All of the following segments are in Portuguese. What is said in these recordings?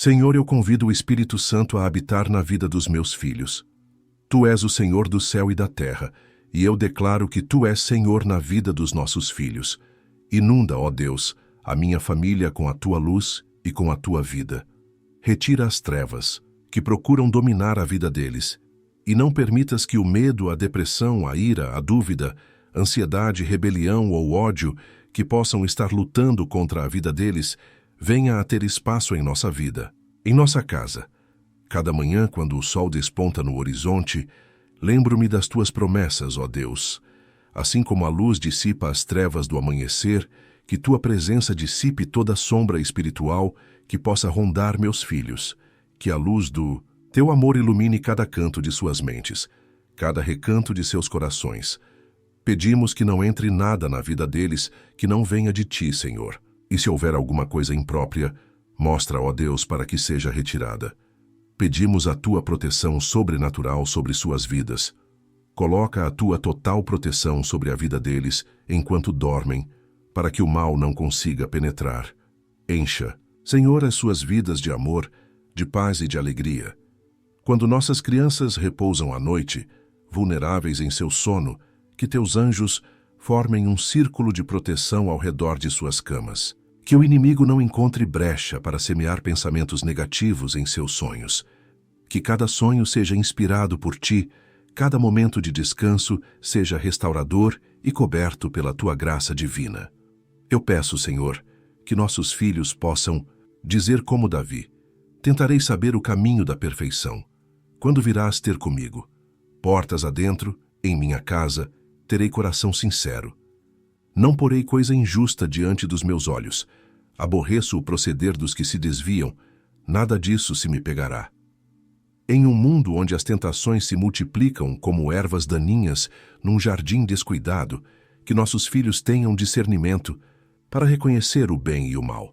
Senhor, eu convido o Espírito Santo a habitar na vida dos meus filhos. Tu és o Senhor do céu e da terra, e eu declaro que Tu és Senhor na vida dos nossos filhos. Inunda, ó Deus, a minha família com a Tua luz e com a Tua vida. Retira as trevas, que procuram dominar a vida deles, e não permitas que o medo, a depressão, a ira, a dúvida, ansiedade, rebelião ou ódio que possam estar lutando contra a vida deles venha a ter espaço em nossa vida, em nossa casa. Cada manhã, quando o sol desponta no horizonte, lembro-me das Tuas promessas, ó Deus. Assim como a luz dissipa as trevas do amanhecer, que Tua presença dissipe toda sombra espiritual que possa rondar meus filhos, que a luz do Teu amor ilumine cada canto de suas mentes, cada recanto de seus corações. Pedimos que não entre nada na vida deles que não venha de Ti, Senhor. E se houver alguma coisa imprópria, mostra, ó Deus, para que seja retirada. Pedimos a Tua proteção sobrenatural sobre suas vidas. Coloca a Tua total proteção sobre a vida deles enquanto dormem, para que o mal não consiga penetrar. Encha, Senhor, as suas vidas de amor, de paz e de alegria. Quando nossas crianças repousam à noite, vulneráveis em seu sono, que Teus anjos formem um círculo de proteção ao redor de suas camas. Que o inimigo não encontre brecha para semear pensamentos negativos em seus sonhos. Que cada sonho seja inspirado por Ti, cada momento de descanso seja restaurador e coberto pela Tua graça divina. Eu peço, Senhor, que nossos filhos possam dizer como Davi: tentarei saber o caminho da perfeição. Quando virás ter comigo? Portas adentro, em minha casa, terei coração sincero. Não porei coisa injusta diante dos meus olhos. Aborreço o proceder dos que se desviam. Nada disso se me pegará. Em um mundo onde as tentações se multiplicam como ervas daninhas num jardim descuidado, que nossos filhos tenham discernimento para reconhecer o bem e o mal.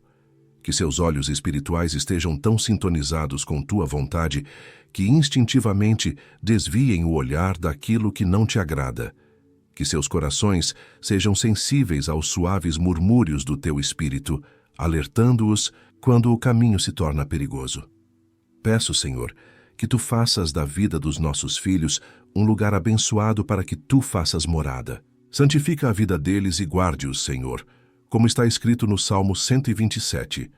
Que seus olhos espirituais estejam tão sintonizados com Tua vontade que instintivamente desviem o olhar daquilo que não Te agrada. Que seus corações sejam sensíveis aos suaves murmúrios do Teu Espírito, alertando-os quando o caminho se torna perigoso. Peço, Senhor, que Tu faças da vida dos nossos filhos um lugar abençoado para que Tu faças morada. Santifica a vida deles e guarde-os, Senhor, como está escrito no Salmo 127.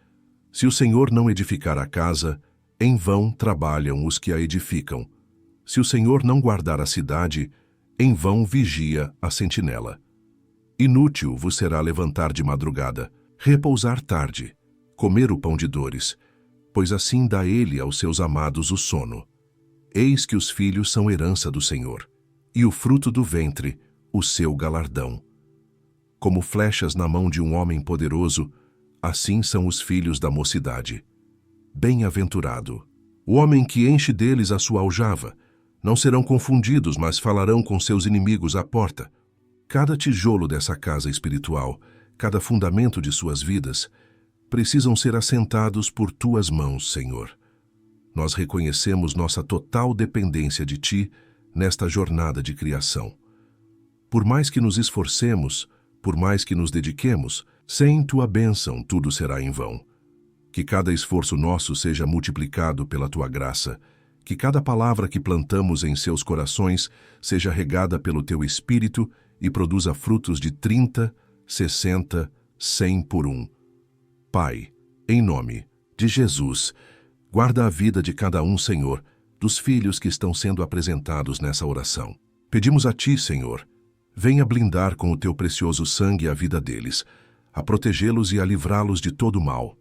Se o Senhor não edificar a casa, em vão trabalham os que a edificam. Se o Senhor não guardar a cidade, em vão vigia a sentinela. Inútil vos será levantar de madrugada, repousar tarde, comer o pão de dores, pois assim dá Ele aos seus amados o sono. Eis que os filhos são herança do Senhor, e o fruto do ventre, o seu galardão. Como flechas na mão de um homem poderoso, assim são os filhos da mocidade. Bem-aventurado o homem que enche deles a sua aljava. Não serão confundidos, mas falarão com seus inimigos à porta. Cada tijolo dessa casa espiritual, cada fundamento de suas vidas, precisam ser assentados por Tuas mãos, Senhor. Nós reconhecemos nossa total dependência de Ti nesta jornada de criação. Por mais que nos esforcemos, por mais que nos dediquemos, sem Tua bênção tudo será em vão. Que cada esforço nosso seja multiplicado pela Tua graça, que cada palavra que plantamos em seus corações seja regada pelo Teu Espírito e produza frutos de 30, 60, 100 por um. Pai, em nome de Jesus, guarda a vida de cada um, Senhor, dos filhos que estão sendo apresentados nessa oração. Pedimos a Ti, Senhor, venha blindar com o Teu precioso sangue a vida deles, a protegê-los e a livrá-los de todo mal.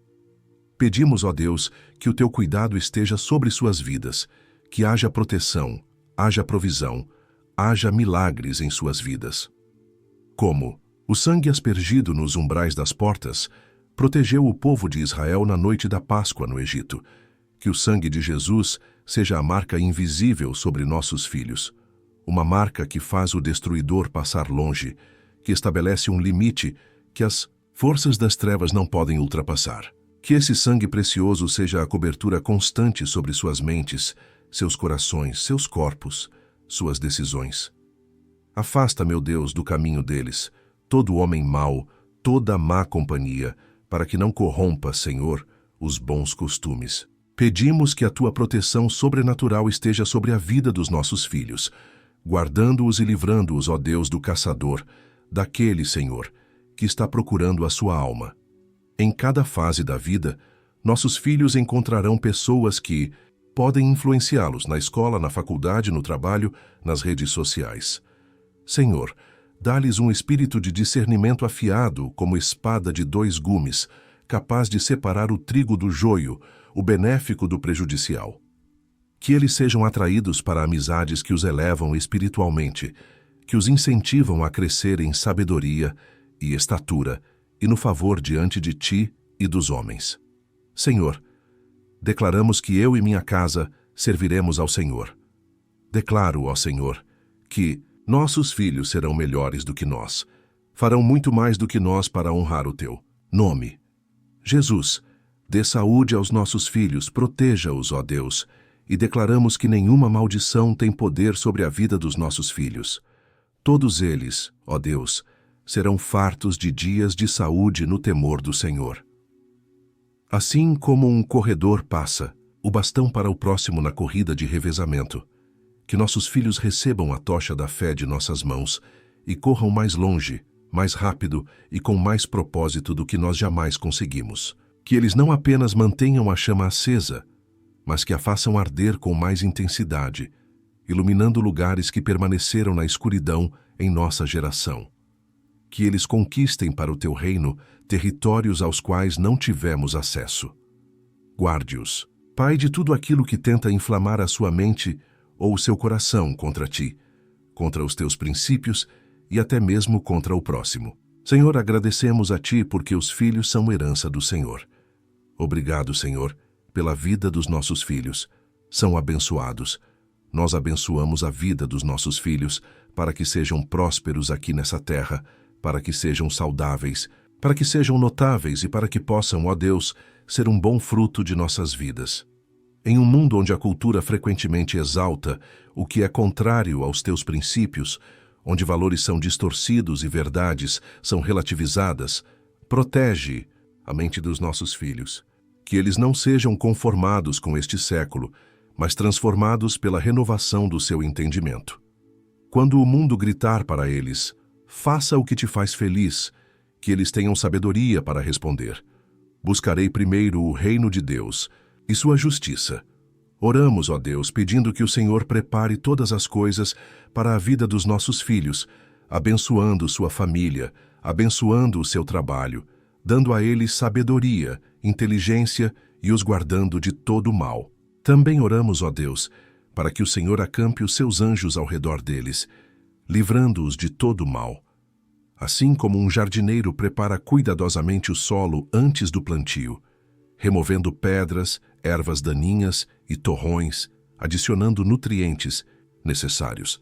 Pedimos, ó Deus, que o Teu cuidado esteja sobre suas vidas, que haja proteção, haja provisão, haja milagres em suas vidas. Como o sangue aspergido nos umbrais das portas protegeu o povo de Israel na noite da Páscoa no Egito, que o sangue de Jesus seja a marca invisível sobre nossos filhos, uma marca que faz o destruidor passar longe, que estabelece um limite que as forças das trevas não podem ultrapassar. Que esse sangue precioso seja a cobertura constante sobre suas mentes, seus corações, seus corpos, suas decisões. Afasta, meu Deus, do caminho deles, todo homem mau, toda má companhia, para que não corrompa, Senhor, os bons costumes. Pedimos que a tua proteção sobrenatural esteja sobre a vida dos nossos filhos, guardando-os e livrando-os, ó Deus, do caçador, daquele, Senhor, que está procurando a sua alma. Em cada fase da vida, nossos filhos encontrarão pessoas que podem influenciá-los na escola, na faculdade, no trabalho, nas redes sociais. Senhor, dá-lhes um espírito de discernimento afiado como espada de dois gumes, capaz de separar o trigo do joio, o benéfico do prejudicial. Que eles sejam atraídos para amizades que os elevam espiritualmente, que os incentivam a crescer em sabedoria e estatura e no favor diante de ti e dos homens. Senhor, declaramos que eu e minha casa serviremos ao Senhor. Declaro, ó Senhor, que nossos filhos serão melhores do que nós, farão muito mais do que nós para honrar o teu nome. Jesus, dê saúde aos nossos filhos, proteja-os, ó Deus, e declaramos que nenhuma maldição tem poder sobre a vida dos nossos filhos. Todos eles, ó Deus, serão fartos de dias de saúde no temor do Senhor. Assim como um corredor passa o bastão para o próximo na corrida de revezamento, que nossos filhos recebam a tocha da fé de nossas mãos e corram mais longe, mais rápido e com mais propósito do que nós jamais conseguimos. Que eles não apenas mantenham a chama acesa, mas que a façam arder com mais intensidade, iluminando lugares que permaneceram na escuridão em nossa geração. Que eles conquistem para o teu reino territórios aos quais não tivemos acesso. Guarde-os, Pai, de tudo aquilo que tenta inflamar a sua mente ou o seu coração contra ti, contra os teus princípios e até mesmo contra o próximo. Senhor, agradecemos a ti porque os filhos são herança do Senhor. Obrigado, Senhor, pela vida dos nossos filhos. São abençoados. Nós abençoamos a vida dos nossos filhos para que sejam prósperos aqui nessa terra, para que sejam saudáveis, para que sejam notáveis e para que possam, ó Deus, ser um bom fruto de nossas vidas. Em um mundo onde a cultura frequentemente exalta o que é contrário aos teus princípios, onde valores são distorcidos e verdades são relativizadas, protege a mente dos nossos filhos, que eles não sejam conformados com este século, mas transformados pela renovação do seu entendimento. Quando o mundo gritar para eles, faça o que te faz feliz, que eles tenham sabedoria para responder. Buscarei primeiro o reino de Deus e sua justiça. Oramos, ó Deus, pedindo que o Senhor prepare todas as coisas para a vida dos nossos filhos, abençoando sua família, abençoando o seu trabalho, dando a eles sabedoria, inteligência e os guardando de todo o mal. Também oramos, ó Deus, para que o Senhor acampe os seus anjos ao redor deles, livrando-os de todo o mal. Assim como um jardineiro prepara cuidadosamente o solo antes do plantio, removendo pedras, ervas daninhas e torrões, adicionando nutrientes necessários.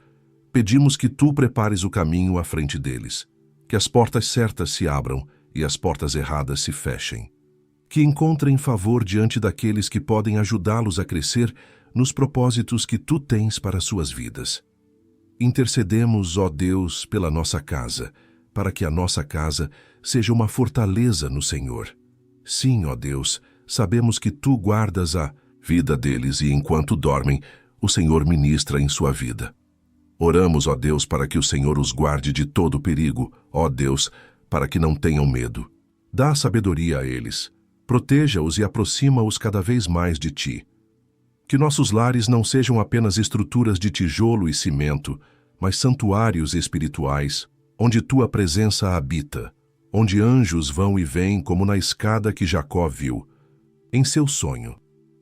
Pedimos que tu prepares o caminho à frente deles, que as portas certas se abram e as portas erradas se fechem, que encontrem favor diante daqueles que podem ajudá-los a crescer nos propósitos que tu tens para suas vidas. Intercedemos, ó Deus, pela nossa casa, para que a nossa casa seja uma fortaleza no Senhor. Sim, ó Deus, sabemos que tu guardas a vida deles e enquanto dormem, o Senhor ministra em sua vida. Oramos, ó Deus, para que o Senhor os guarde de todo perigo, ó Deus, para que não tenham medo. Dá sabedoria a eles, proteja-os e aproxima-os cada vez mais de ti. Que nossos lares não sejam apenas estruturas de tijolo e cimento, mas santuários espirituais, onde tua presença habita, onde anjos vão e vêm como na escada que Jacó viu, em seu sonho.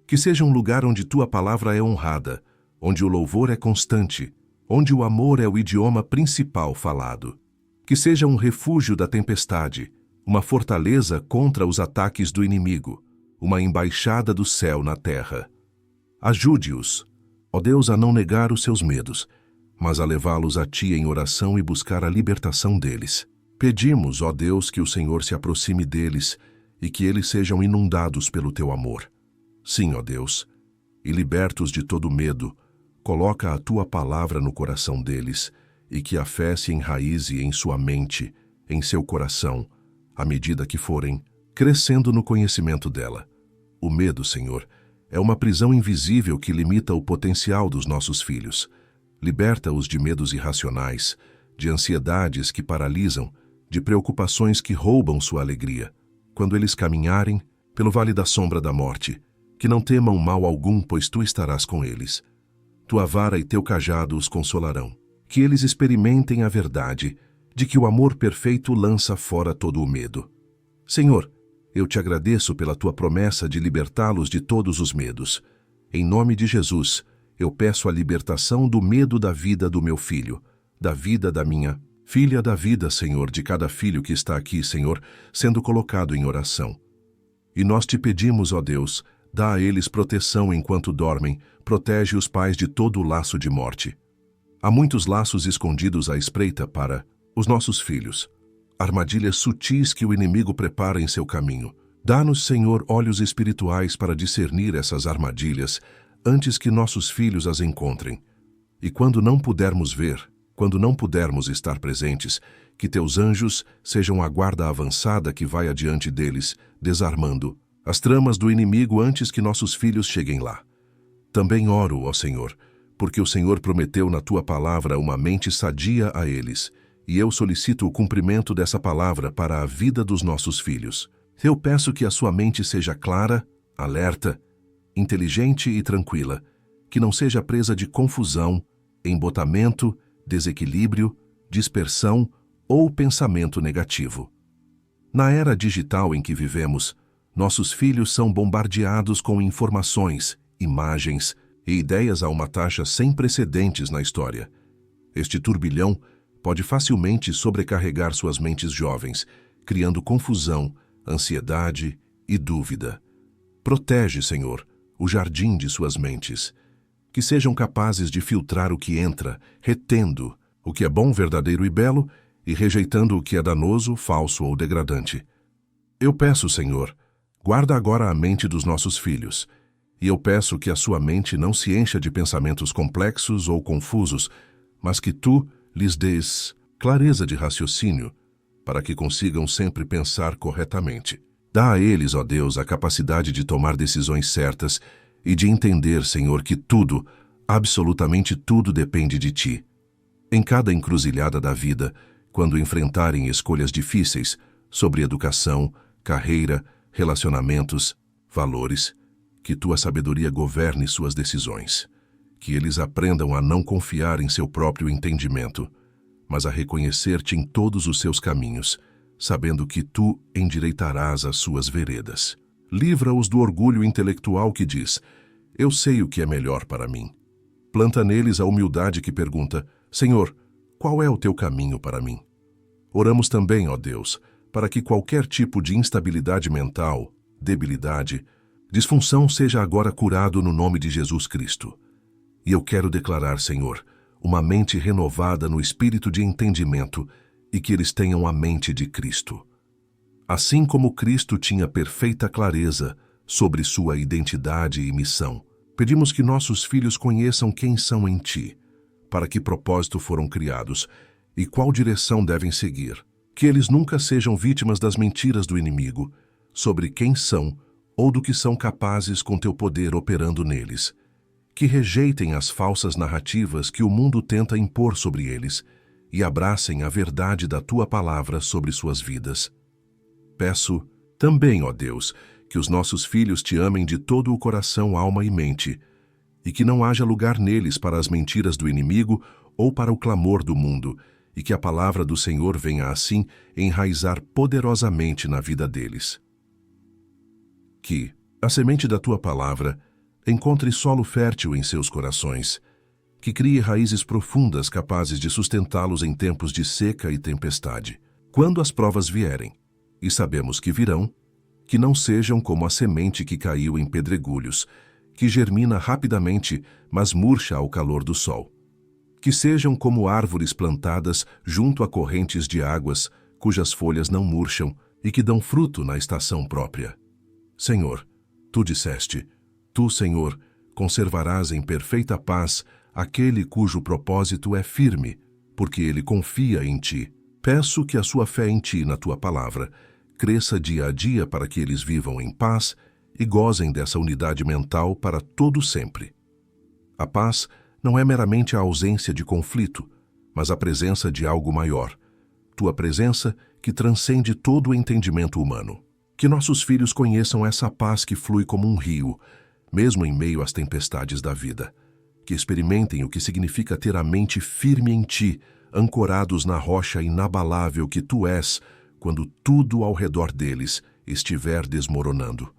Que seja um lugar onde tua palavra é honrada, onde o louvor é constante, onde o amor é o idioma principal falado. Que seja um refúgio da tempestade, uma fortaleza contra os ataques do inimigo, uma embaixada do céu na terra. Ajude-os, ó Deus, a não negar os seus medos, mas a levá-los a ti em oração e buscar a libertação deles. Pedimos, ó Deus, que o Senhor se aproxime deles e que eles sejam inundados pelo teu amor. Sim, ó Deus, e libertos de todo medo, coloca a tua palavra no coração deles e que a fé se enraize em sua mente, em seu coração, à medida que forem crescendo no conhecimento dela. O medo, Senhor, É uma prisão invisível que limita o potencial dos nossos filhos. Liberta-os de medos irracionais, de ansiedades que paralisam, de preocupações que roubam sua alegria. Quando eles caminharem pelo vale da sombra da morte, que não temam mal algum, pois tu estarás com eles. Tua vara e teu cajado os consolarão. Que eles experimentem a verdade, de que o amor perfeito lança fora todo o medo. Senhor, eu te agradeço pela tua promessa de libertá-los de todos os medos. Em nome de Jesus, eu peço a libertação do medo da vida do meu filho, da vida da minha filha, da vida, Senhor, de cada filho que está aqui, Senhor, sendo colocado em oração. E nós te pedimos, ó Deus, dá a eles proteção enquanto dormem, protege os pais de todo o laço de morte. Há muitos laços escondidos à espreita para os nossos filhos, armadilhas sutis que o inimigo prepara em seu caminho. Dá-nos, Senhor, olhos espirituais para discernir essas armadilhas antes que nossos filhos as encontrem. E quando não pudermos ver, quando não pudermos estar presentes, que teus anjos sejam a guarda avançada que vai adiante deles, desarmando as tramas do inimigo antes que nossos filhos cheguem lá. Também oro, ó Senhor, porque o Senhor prometeu na tua palavra uma mente sadia a eles, e eu solicito o cumprimento dessa palavra para a vida dos nossos filhos. Eu peço que a sua mente seja clara, alerta, inteligente e tranquila, que não seja presa de confusão, embotamento, desequilíbrio, dispersão ou pensamento negativo. Na era digital em que vivemos, nossos filhos são bombardeados com informações, imagens e ideias a uma taxa sem precedentes na história. Este turbilhão pode facilmente sobrecarregar suas mentes jovens, criando confusão, ansiedade e dúvida. Protege, Senhor, o jardim de suas mentes, que sejam capazes de filtrar o que entra, retendo o que é bom, verdadeiro e belo, e rejeitando o que é danoso, falso ou degradante. Eu peço, Senhor, guarda agora a mente dos nossos filhos, e eu peço que a sua mente não se encha de pensamentos complexos ou confusos, mas que tu lhes dês clareza de raciocínio, para que consigam sempre pensar corretamente. Dá a eles, ó Deus, a capacidade de tomar decisões certas e de entender, Senhor, que tudo, absolutamente tudo depende de ti. Em cada encruzilhada da vida, quando enfrentarem escolhas difíceis sobre educação, carreira, relacionamentos, valores, que tua sabedoria governe suas decisões. Que eles aprendam a não confiar em seu próprio entendimento, mas a reconhecer-te em todos os seus caminhos, sabendo que tu endireitarás as suas veredas. Livra-os do orgulho intelectual que diz: eu sei o que é melhor para mim. Planta neles a humildade que pergunta: Senhor, qual é o teu caminho para mim? Oramos também, ó Deus, para que qualquer tipo de instabilidade mental, debilidade, disfunção seja agora curado no nome de Jesus Cristo. E eu quero declarar, Senhor, uma mente renovada no espírito de entendimento e que eles tenham a mente de Cristo. Assim como Cristo tinha perfeita clareza sobre sua identidade e missão, pedimos que nossos filhos conheçam quem são em Ti, para que propósito foram criados e qual direção devem seguir. Que eles nunca sejam vítimas das mentiras do inimigo sobre quem são ou do que são capazes com Teu poder operando neles. Que rejeitem as falsas narrativas que o mundo tenta impor sobre eles e abracem a verdade da Tua palavra sobre suas vidas. Peço também, ó Deus, que os nossos filhos Te amem de todo o coração, alma e mente, e que não haja lugar neles para as mentiras do inimigo ou para o clamor do mundo, e que a palavra do Senhor venha assim enraizar poderosamente na vida deles. Que a semente da Tua palavra encontre solo fértil em seus corações, que crie raízes profundas capazes de sustentá-los em tempos de seca e tempestade. Quando as provas vierem, e sabemos que virão, que não sejam como a semente que caiu em pedregulhos, que germina rapidamente, mas murcha ao calor do sol. Que sejam como árvores plantadas junto a correntes de águas, cujas folhas não murcham e que dão fruto na estação própria. Senhor, Tu disseste: Tu, Senhor, conservarás em perfeita paz aquele cujo propósito é firme, porque ele confia em Ti. Peço que a sua fé em Ti, na Tua palavra, cresça dia a dia para que eles vivam em paz e gozem dessa unidade mental para todo sempre. A paz não é meramente a ausência de conflito, mas a presença de algo maior, tua presença que transcende todo o entendimento humano. Que nossos filhos conheçam essa paz que flui como um rio, mesmo em meio às tempestades da vida. Que experimentem o que significa ter a mente firme em ti, ancorados na rocha inabalável que tu és, quando tudo ao redor deles estiver desmoronando.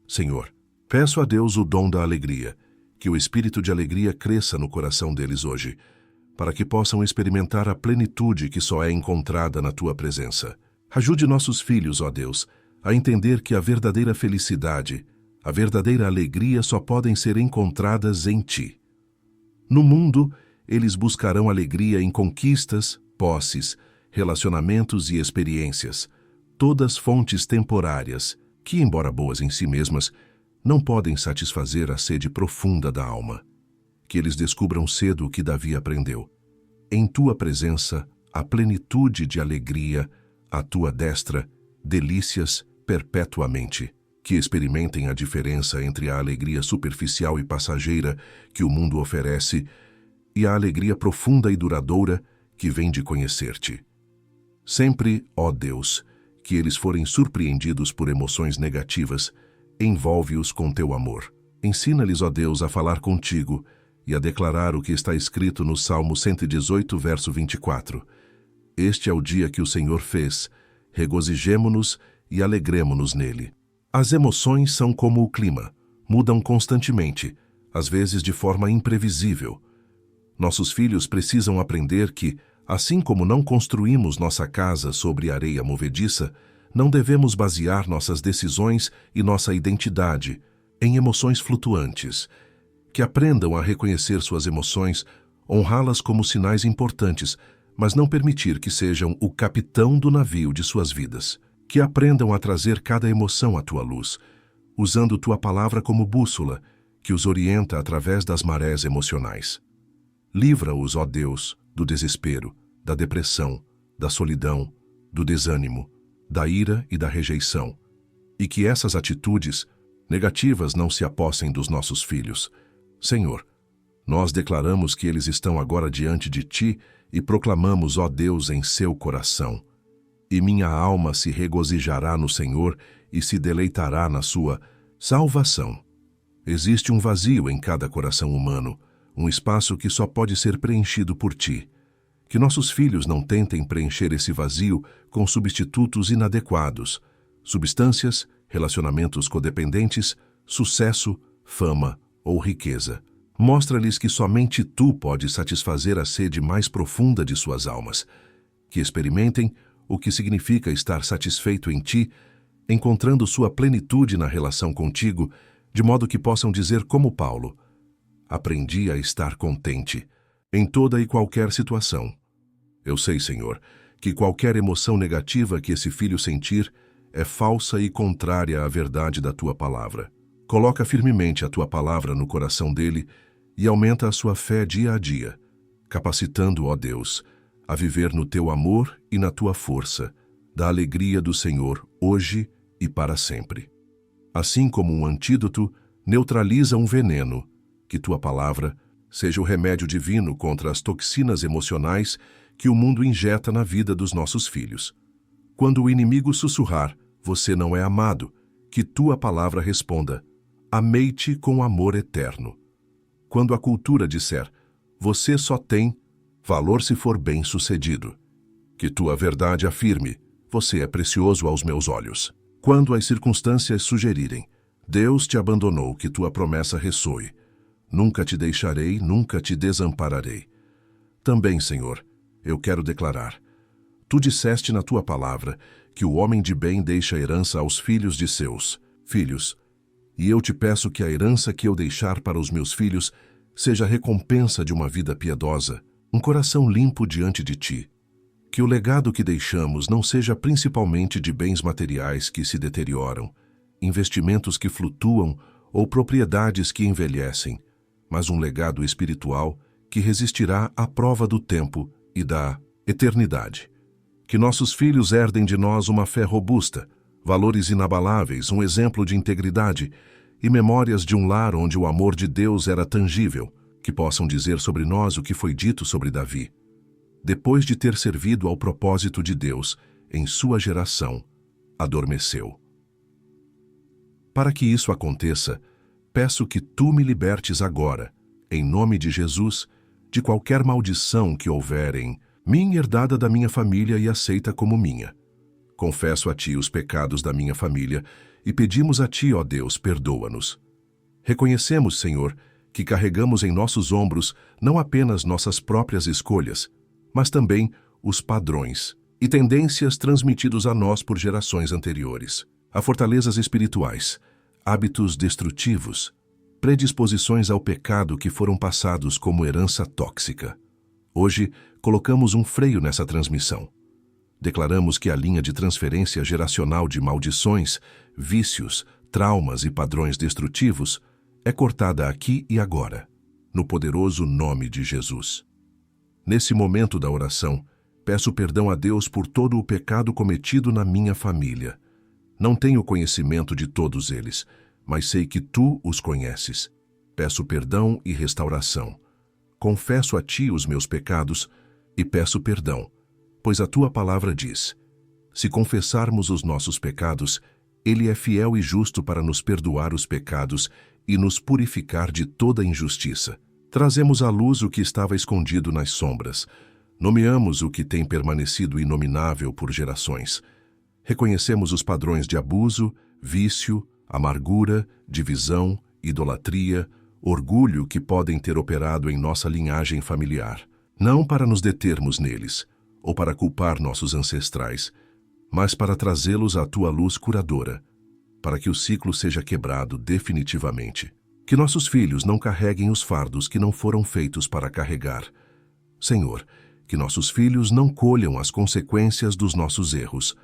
Senhor, peço a Deus o dom da alegria, que o espírito de alegria cresça no coração deles hoje, para que possam experimentar a plenitude que só é encontrada na tua presença. Ajude nossos filhos, ó Deus, a entender que a verdadeira felicidade, a verdadeira alegria só podem ser encontradas em ti. No mundo, eles buscarão alegria em conquistas, posses, relacionamentos e experiências, todas fontes temporárias, que, embora boas em si mesmas, não podem satisfazer a sede profunda da alma. Que eles descubram cedo o que Davi aprendeu. Em tua presença, a plenitude de alegria, à tua destra, delícias perpetuamente. Que experimentem a diferença entre a alegria superficial e passageira que o mundo oferece e a alegria profunda e duradoura que vem de conhecer-te. Sempre, ó Deus, que eles forem surpreendidos por emoções negativas, envolve-os com teu amor. Ensina-lhes, ó Deus, a falar contigo e a declarar o que está escrito no Salmo 118, verso 24. Este é o dia que o Senhor fez, regozijemo-nos e alegremo-nos nele. As emoções são como o clima, mudam constantemente, às vezes de forma imprevisível. Nossos filhos precisam aprender que, assim como não construímos nossa casa sobre areia movediça, não devemos basear nossas decisões e nossa identidade em emoções flutuantes. Que aprendam a reconhecer suas emoções, honrá-las como sinais importantes, mas não permitir que sejam o capitão do navio de suas vidas. Que aprendam a trazer cada emoção à tua luz, usando tua palavra como bússola, que os orienta através das marés emocionais. Livra-os, ó Deus, do desespero, da depressão, da solidão, do desânimo, da ira e da rejeição, e que essas atitudes negativas não se apossem dos nossos filhos. Senhor, nós declaramos que eles estão agora diante de ti e proclamamos, ó Deus, em seu coração. E minha alma se regozijará no Senhor e se deleitará na sua salvação. Existe um vazio em cada coração humano, um espaço que só pode ser preenchido por ti. Que nossos filhos não tentem preencher esse vazio com substitutos inadequados, substâncias, relacionamentos codependentes, sucesso, fama ou riqueza. Mostra-lhes que somente tu podes satisfazer a sede mais profunda de suas almas. Que experimentem o que significa estar satisfeito em ti, encontrando sua plenitude na relação contigo, de modo que possam dizer como Paulo: aprendi a estar contente em toda e qualquer situação. Eu sei, Senhor, que qualquer emoção negativa que esse filho sentir é falsa e contrária à verdade da tua palavra. Coloca firmemente a tua palavra no coração dele e aumenta a sua fé dia a dia, capacitando, ó Deus, a viver no teu amor e na tua força, da alegria do Senhor hoje e para sempre. Assim como um antídoto neutraliza um veneno, que tua palavra seja o remédio divino contra as toxinas emocionais que o mundo injeta na vida dos nossos filhos. Quando o inimigo sussurrar, você não é amado, que tua palavra responda: amei-te com amor eterno. Quando a cultura disser, você só tem valor se for bem-sucedido, que tua verdade afirme, você é precioso aos meus olhos. Quando as circunstâncias sugerirem, Deus te abandonou, que tua promessa ressoe, nunca te deixarei, nunca te desampararei. Também, Senhor, eu quero declarar, tu disseste na tua palavra que o homem de bem deixa herança aos filhos de seus filhos, e eu te peço que a herança que eu deixar para os meus filhos seja a recompensa de uma vida piedosa, um coração limpo diante de ti. Que o legado que deixamos não seja principalmente de bens materiais que se deterioram, investimentos que flutuam ou propriedades que envelhecem, mas um legado espiritual que resistirá à prova do tempo e da eternidade. Que nossos filhos herdem de nós uma fé robusta, valores inabaláveis, um exemplo de integridade e memórias de um lar onde o amor de Deus era tangível, que possam dizer sobre nós o que foi dito sobre Davi. Depois de ter servido ao propósito de Deus em sua geração, adormeceu. Para que isso aconteça, peço que tu me libertes agora, em nome de Jesus, de qualquer maldição que houver em mim herdada da minha família e aceita como minha. Confesso a ti os pecados da minha família e pedimos a ti, ó Deus, perdoa-nos. Reconhecemos, Senhor, que carregamos em nossos ombros não apenas nossas próprias escolhas, mas também os padrões e tendências transmitidos a nós por gerações anteriores. A fortalezas espirituais, hábitos destrutivos, predisposições ao pecado que foram passados como herança tóxica. Hoje, colocamos um freio nessa transmissão. Declaramos que a linha de transferência geracional de maldições, vícios, traumas e padrões destrutivos é cortada aqui e agora, no poderoso nome de Jesus. Nesse momento da oração, peço perdão a Deus por todo o pecado cometido na minha família. Não tenho conhecimento de todos eles, mas sei que tu os conheces. Peço perdão e restauração. Confesso a ti os meus pecados e peço perdão, pois a tua palavra diz: se confessarmos os nossos pecados, ele é fiel e justo para nos perdoar os pecados e nos purificar de toda injustiça. Trazemos à luz o que estava escondido nas sombras. Nomeamos o que tem permanecido inominável por gerações. Reconhecemos os padrões de abuso, vício, amargura, divisão, idolatria, orgulho que podem ter operado em nossa linhagem familiar. Não para nos determos neles, ou para culpar nossos ancestrais, mas para trazê-los à tua luz curadora, para que o ciclo seja quebrado definitivamente. Que nossos filhos não carreguem os fardos que não foram feitos para carregar. Senhor, que nossos filhos não colham as consequências dos nossos erros.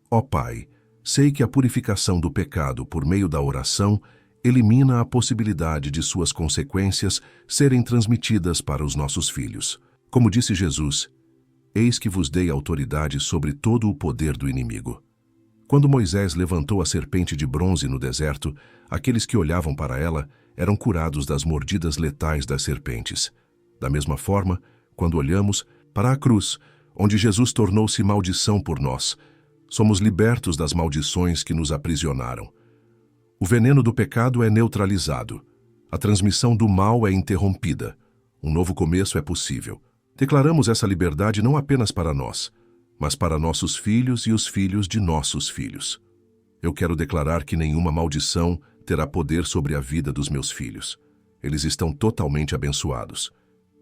Ó Pai, sei que a purificação do pecado por meio da oração elimina a possibilidade de suas consequências serem transmitidas para os nossos filhos. Como disse Jesus, eis que vos dei autoridade sobre todo o poder do inimigo. Quando Moisés levantou a serpente de bronze no deserto, aqueles que olhavam para ela eram curados das mordidas letais das serpentes. Da mesma forma, quando olhamos para a cruz, onde Jesus tornou-se maldição por nós, somos libertos das maldições que nos aprisionaram. O veneno do pecado é neutralizado. A transmissão do mal é interrompida. Um novo começo é possível. Declaramos essa liberdade não apenas para nós, mas para nossos filhos e os filhos de nossos filhos. Eu quero declarar que nenhuma maldição terá poder sobre a vida dos meus filhos. Eles estão totalmente abençoados.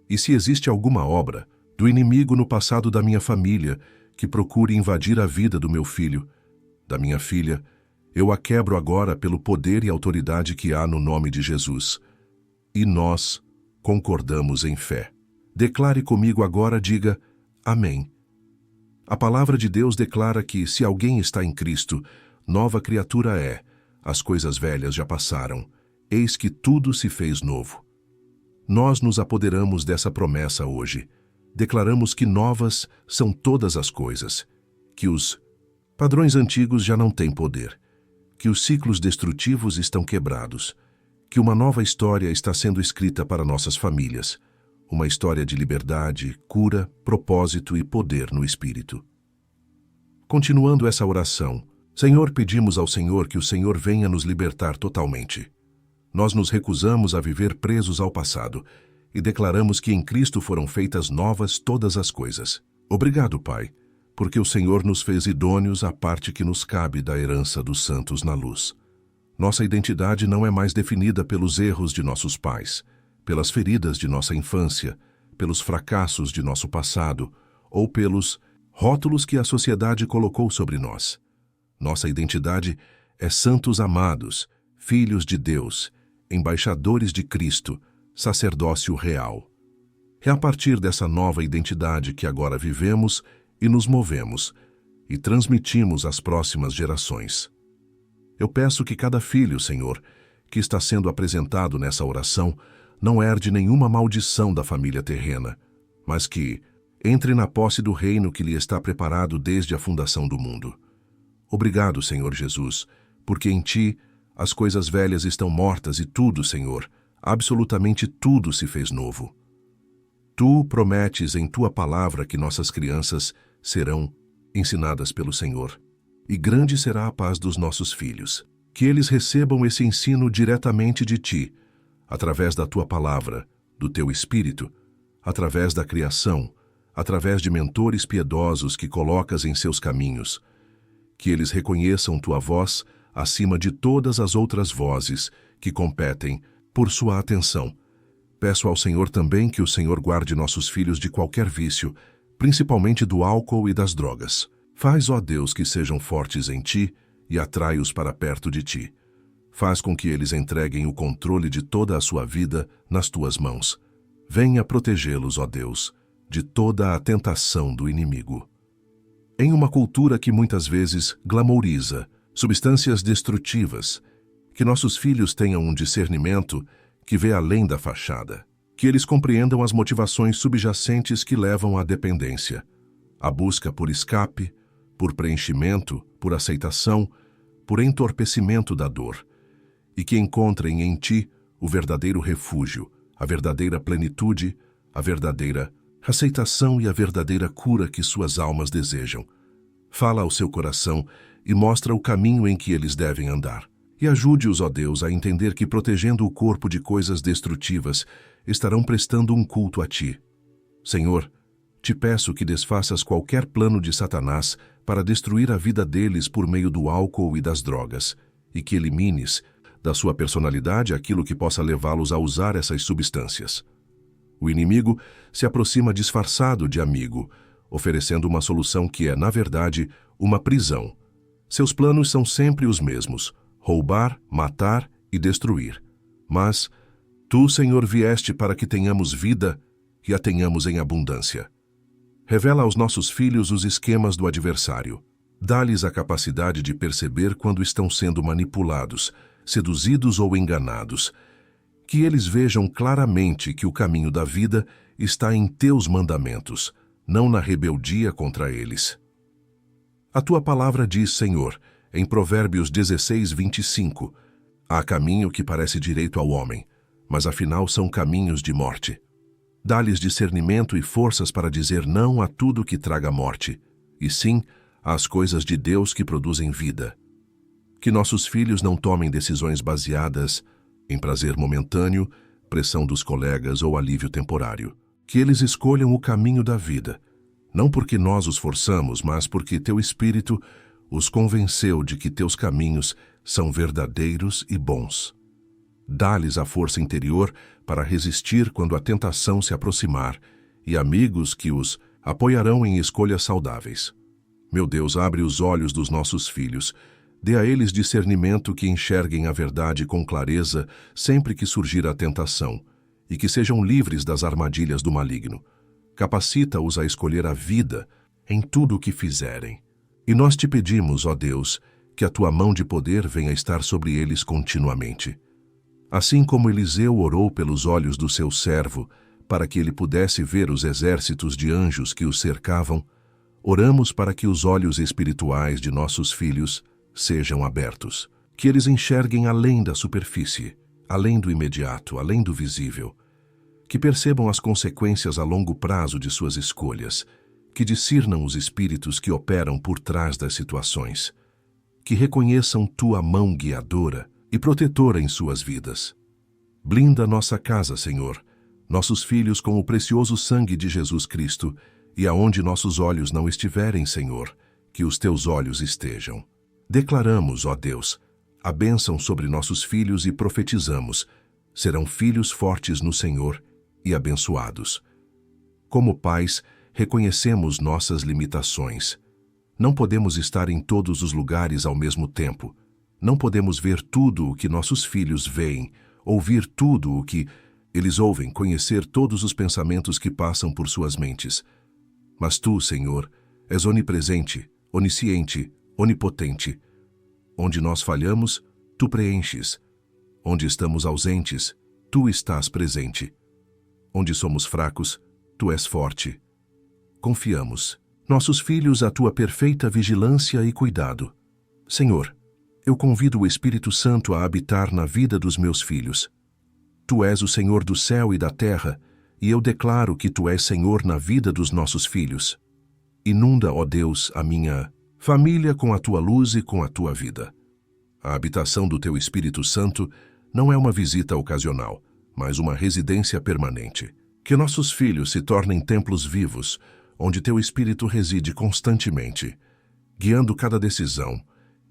E se existe alguma obra do inimigo no passado da minha família que procure invadir a vida do meu filho, da minha filha, eu a quebro agora pelo poder e autoridade que há no nome de Jesus. E nós concordamos em fé. Declare comigo agora, diga amém. A palavra de Deus declara que, se alguém está em Cristo, nova criatura é. As coisas velhas já passaram, eis que tudo se fez novo. Nós nos apoderamos dessa promessa hoje. Declaramos que novas são todas as coisas, que os padrões antigos já não têm poder, que os ciclos destrutivos estão quebrados, que uma nova história está sendo escrita para nossas famílias, uma história de liberdade, cura, propósito e poder no Espírito. Continuando essa oração, Senhor, pedimos ao Senhor que o Senhor venha nos libertar totalmente. Nós nos recusamos a viver presos ao passado e declaramos que em Cristo foram feitas novas todas as coisas. Obrigado, Pai, porque o Senhor nos fez idôneos à parte que nos cabe da herança dos santos na luz. Nossa identidade não é mais definida pelos erros de nossos pais, pelas feridas de nossa infância, pelos fracassos de nosso passado ou pelos rótulos que a sociedade colocou sobre nós. Nossa identidade é santos amados, filhos de Deus, embaixadores de Cristo, sacerdócio real. É a partir dessa nova identidade que agora vivemos e nos movemos e transmitimos às próximas gerações. Eu peço que cada filho, Senhor, que está sendo apresentado nessa oração, não herde nenhuma maldição da família terrena, mas que entre na posse do reino que lhe está preparado desde a fundação do mundo. Obrigado, Senhor Jesus, porque em Ti as coisas velhas estão mortas e tudo, Senhor, absolutamente tudo se fez novo. Tu prometes em Tua palavra que nossas crianças serão ensinadas pelo Senhor, e grande será a paz dos nossos filhos. Que eles recebam esse ensino diretamente de Ti, através da Tua palavra, do Teu Espírito, através da criação, através de mentores piedosos que colocas em seus caminhos. Que eles reconheçam Tua voz acima de todas as outras vozes que competem por sua atenção. Peço ao Senhor também que o Senhor guarde nossos filhos de qualquer vício, principalmente do álcool e das drogas. Faz, ó Deus, que sejam fortes em Ti e atrai-os para perto de Ti. Faz com que eles entreguem o controle de toda a sua vida nas Tuas mãos. Venha protegê-los, ó Deus, de toda a tentação do inimigo. Em uma cultura que muitas vezes glamouriza substâncias destrutivas, que nossos filhos tenham um discernimento que vê além da fachada, que eles compreendam as motivações subjacentes que levam à dependência, a busca por escape, por preenchimento, por aceitação, por entorpecimento da dor, e que encontrem em Ti o verdadeiro refúgio, a verdadeira plenitude, a verdadeira aceitação e a verdadeira cura que suas almas desejam. Fala ao seu coração e mostra o caminho em que eles devem andar. E ajude-os, ó Deus, a entender que protegendo o corpo de coisas destrutivas, estarão prestando um culto a Ti. Senhor, Te peço que desfaças qualquer plano de Satanás para destruir a vida deles por meio do álcool e das drogas, e que elimines da sua personalidade aquilo que possa levá-los a usar essas substâncias. O inimigo se aproxima disfarçado de amigo, oferecendo uma solução que é, na verdade, uma prisão. Seus planos são sempre os mesmos: roubar, matar e destruir. Mas Tu, Senhor, vieste para que tenhamos vida e a tenhamos em abundância. Revela aos nossos filhos os esquemas do adversário. Dá-lhes a capacidade de perceber quando estão sendo manipulados, seduzidos ou enganados. Que eles vejam claramente que o caminho da vida está em Teus mandamentos, não na rebeldia contra eles. A Tua palavra diz, Senhor, em Provérbios 16, 25, há caminho que parece direito ao homem, mas afinal são caminhos de morte. Dá-lhes discernimento e forças para dizer não a tudo que traga morte, e sim às coisas de Deus que produzem vida. Que nossos filhos não tomem decisões baseadas em prazer momentâneo, pressão dos colegas ou alívio temporário. Que eles escolham o caminho da vida, não porque nós os forçamos, mas porque Teu Espírito os convenceu de que Teus caminhos são verdadeiros e bons. Dá-lhes a força interior para resistir quando a tentação se aproximar e amigos que os apoiarão em escolhas saudáveis. Meu Deus, abre os olhos dos nossos filhos. Dê a eles discernimento que enxerguem a verdade com clareza sempre que surgir a tentação e que sejam livres das armadilhas do maligno. Capacita-os a escolher a vida em tudo o que fizerem. E nós Te pedimos, ó Deus, que a Tua mão de poder venha estar sobre eles continuamente. Assim como Eliseu orou pelos olhos do seu servo, para que ele pudesse ver os exércitos de anjos que o cercavam, oramos para que os olhos espirituais de nossos filhos sejam abertos, que eles enxerguem além da superfície, além do imediato, além do visível, que percebam as consequências a longo prazo de suas escolhas, que discernam os espíritos que operam por trás das situações, que reconheçam Tua mão guiadora e protetora em suas vidas. Blinda nossa casa, Senhor, nossos filhos com o precioso sangue de Jesus Cristo, e aonde nossos olhos não estiverem, Senhor, que os Teus olhos estejam. Declaramos, ó Deus, a bênção sobre nossos filhos e profetizamos: serão filhos fortes no Senhor e abençoados. Como pais, reconhecemos nossas limitações. Não podemos estar em todos os lugares ao mesmo tempo. Não podemos ver tudo o que nossos filhos veem, ouvir tudo o que eles ouvem, conhecer todos os pensamentos que passam por suas mentes. Mas Tu, Senhor, és onipresente, onisciente, onipotente. Onde nós falhamos, Tu preenches. Onde estamos ausentes, Tu estás presente. Onde somos fracos, Tu és forte. Confiamos, nossos filhos, à Tua perfeita vigilância e cuidado. Senhor, eu convido o Espírito Santo a habitar na vida dos meus filhos. Tu és o Senhor do céu e da terra, e eu declaro que Tu és Senhor na vida dos nossos filhos. Inunda, ó Deus, a minha família com a Tua luz e com a Tua vida. A habitação do Teu Espírito Santo não é uma visita ocasional, mas uma residência permanente. Que nossos filhos se tornem templos vivos, onde Teu Espírito reside constantemente, guiando cada decisão,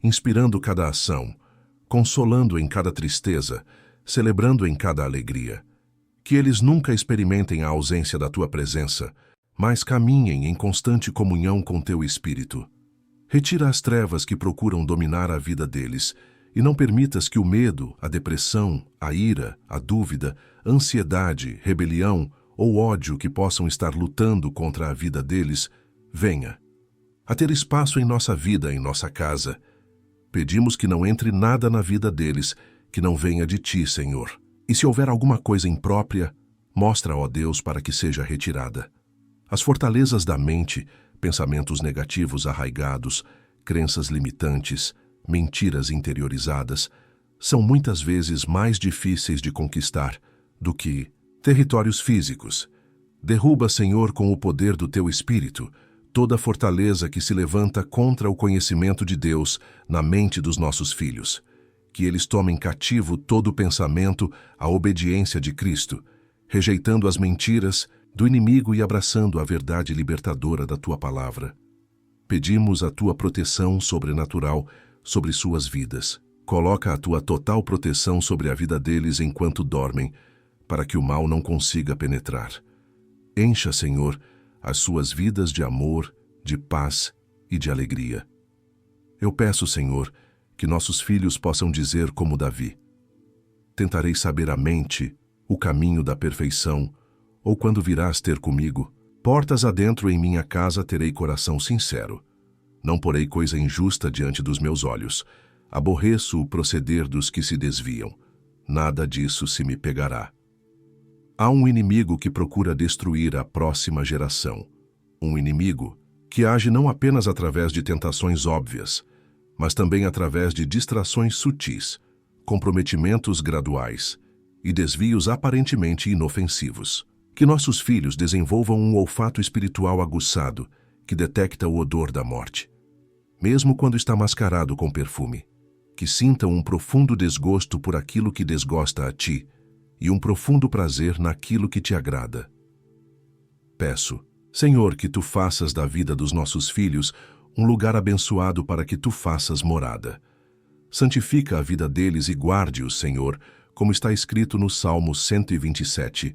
inspirando cada ação, consolando em cada tristeza, celebrando em cada alegria. Que eles nunca experimentem a ausência da Tua presença, mas caminhem em constante comunhão com Teu Espírito. Retira as trevas que procuram dominar a vida deles, e não permitas que o medo, a depressão, a ira, a dúvida, ansiedade, rebelião ou ódio que possam estar lutando contra a vida deles, venha a ter espaço em nossa vida, em nossa casa. Pedimos que não entre nada na vida deles que não venha de Ti, Senhor. E se houver alguma coisa imprópria, mostra, ó Deus, para que seja retirada. As fortalezas da mente, pensamentos negativos arraigados, crenças limitantes, mentiras interiorizadas, são muitas vezes mais difíceis de conquistar do que territórios físicos. Derruba, Senhor, com o poder do Teu Espírito, toda fortaleza que se levanta contra o conhecimento de Deus na mente dos nossos filhos. Que eles tomem cativo todo o pensamento à obediência de Cristo, rejeitando as mentiras do inimigo e abraçando a verdade libertadora da Tua palavra. Pedimos a Tua proteção sobrenatural sobre suas vidas. Coloca a Tua total proteção sobre a vida deles enquanto dormem, para que o mal não consiga penetrar. Encha, Senhor, as suas vidas de amor, de paz e de alegria. Eu peço, Senhor, que nossos filhos possam dizer como Davi: tentarei saber a mente, o caminho da perfeição, ou quando virás ter comigo, portas adentro em minha casa terei coração sincero. Não porei coisa injusta diante dos meus olhos. Aborreço o proceder dos que se desviam. Nada disso se me pegará. Há um inimigo que procura destruir a próxima geração. Um inimigo que age não apenas através de tentações óbvias, mas também através de distrações sutis, comprometimentos graduais e desvios aparentemente inofensivos. Que nossos filhos desenvolvam um olfato espiritual aguçado que detecta o odor da morte, mesmo quando está mascarado com perfume. Que sintam um profundo desgosto por aquilo que desgosta a Ti e um profundo prazer naquilo que Te agrada. Peço, Senhor, que Tu faças da vida dos nossos filhos um lugar abençoado para que Tu faças morada. Santifica a vida deles e guarde-os, Senhor, como está escrito no Salmo 127.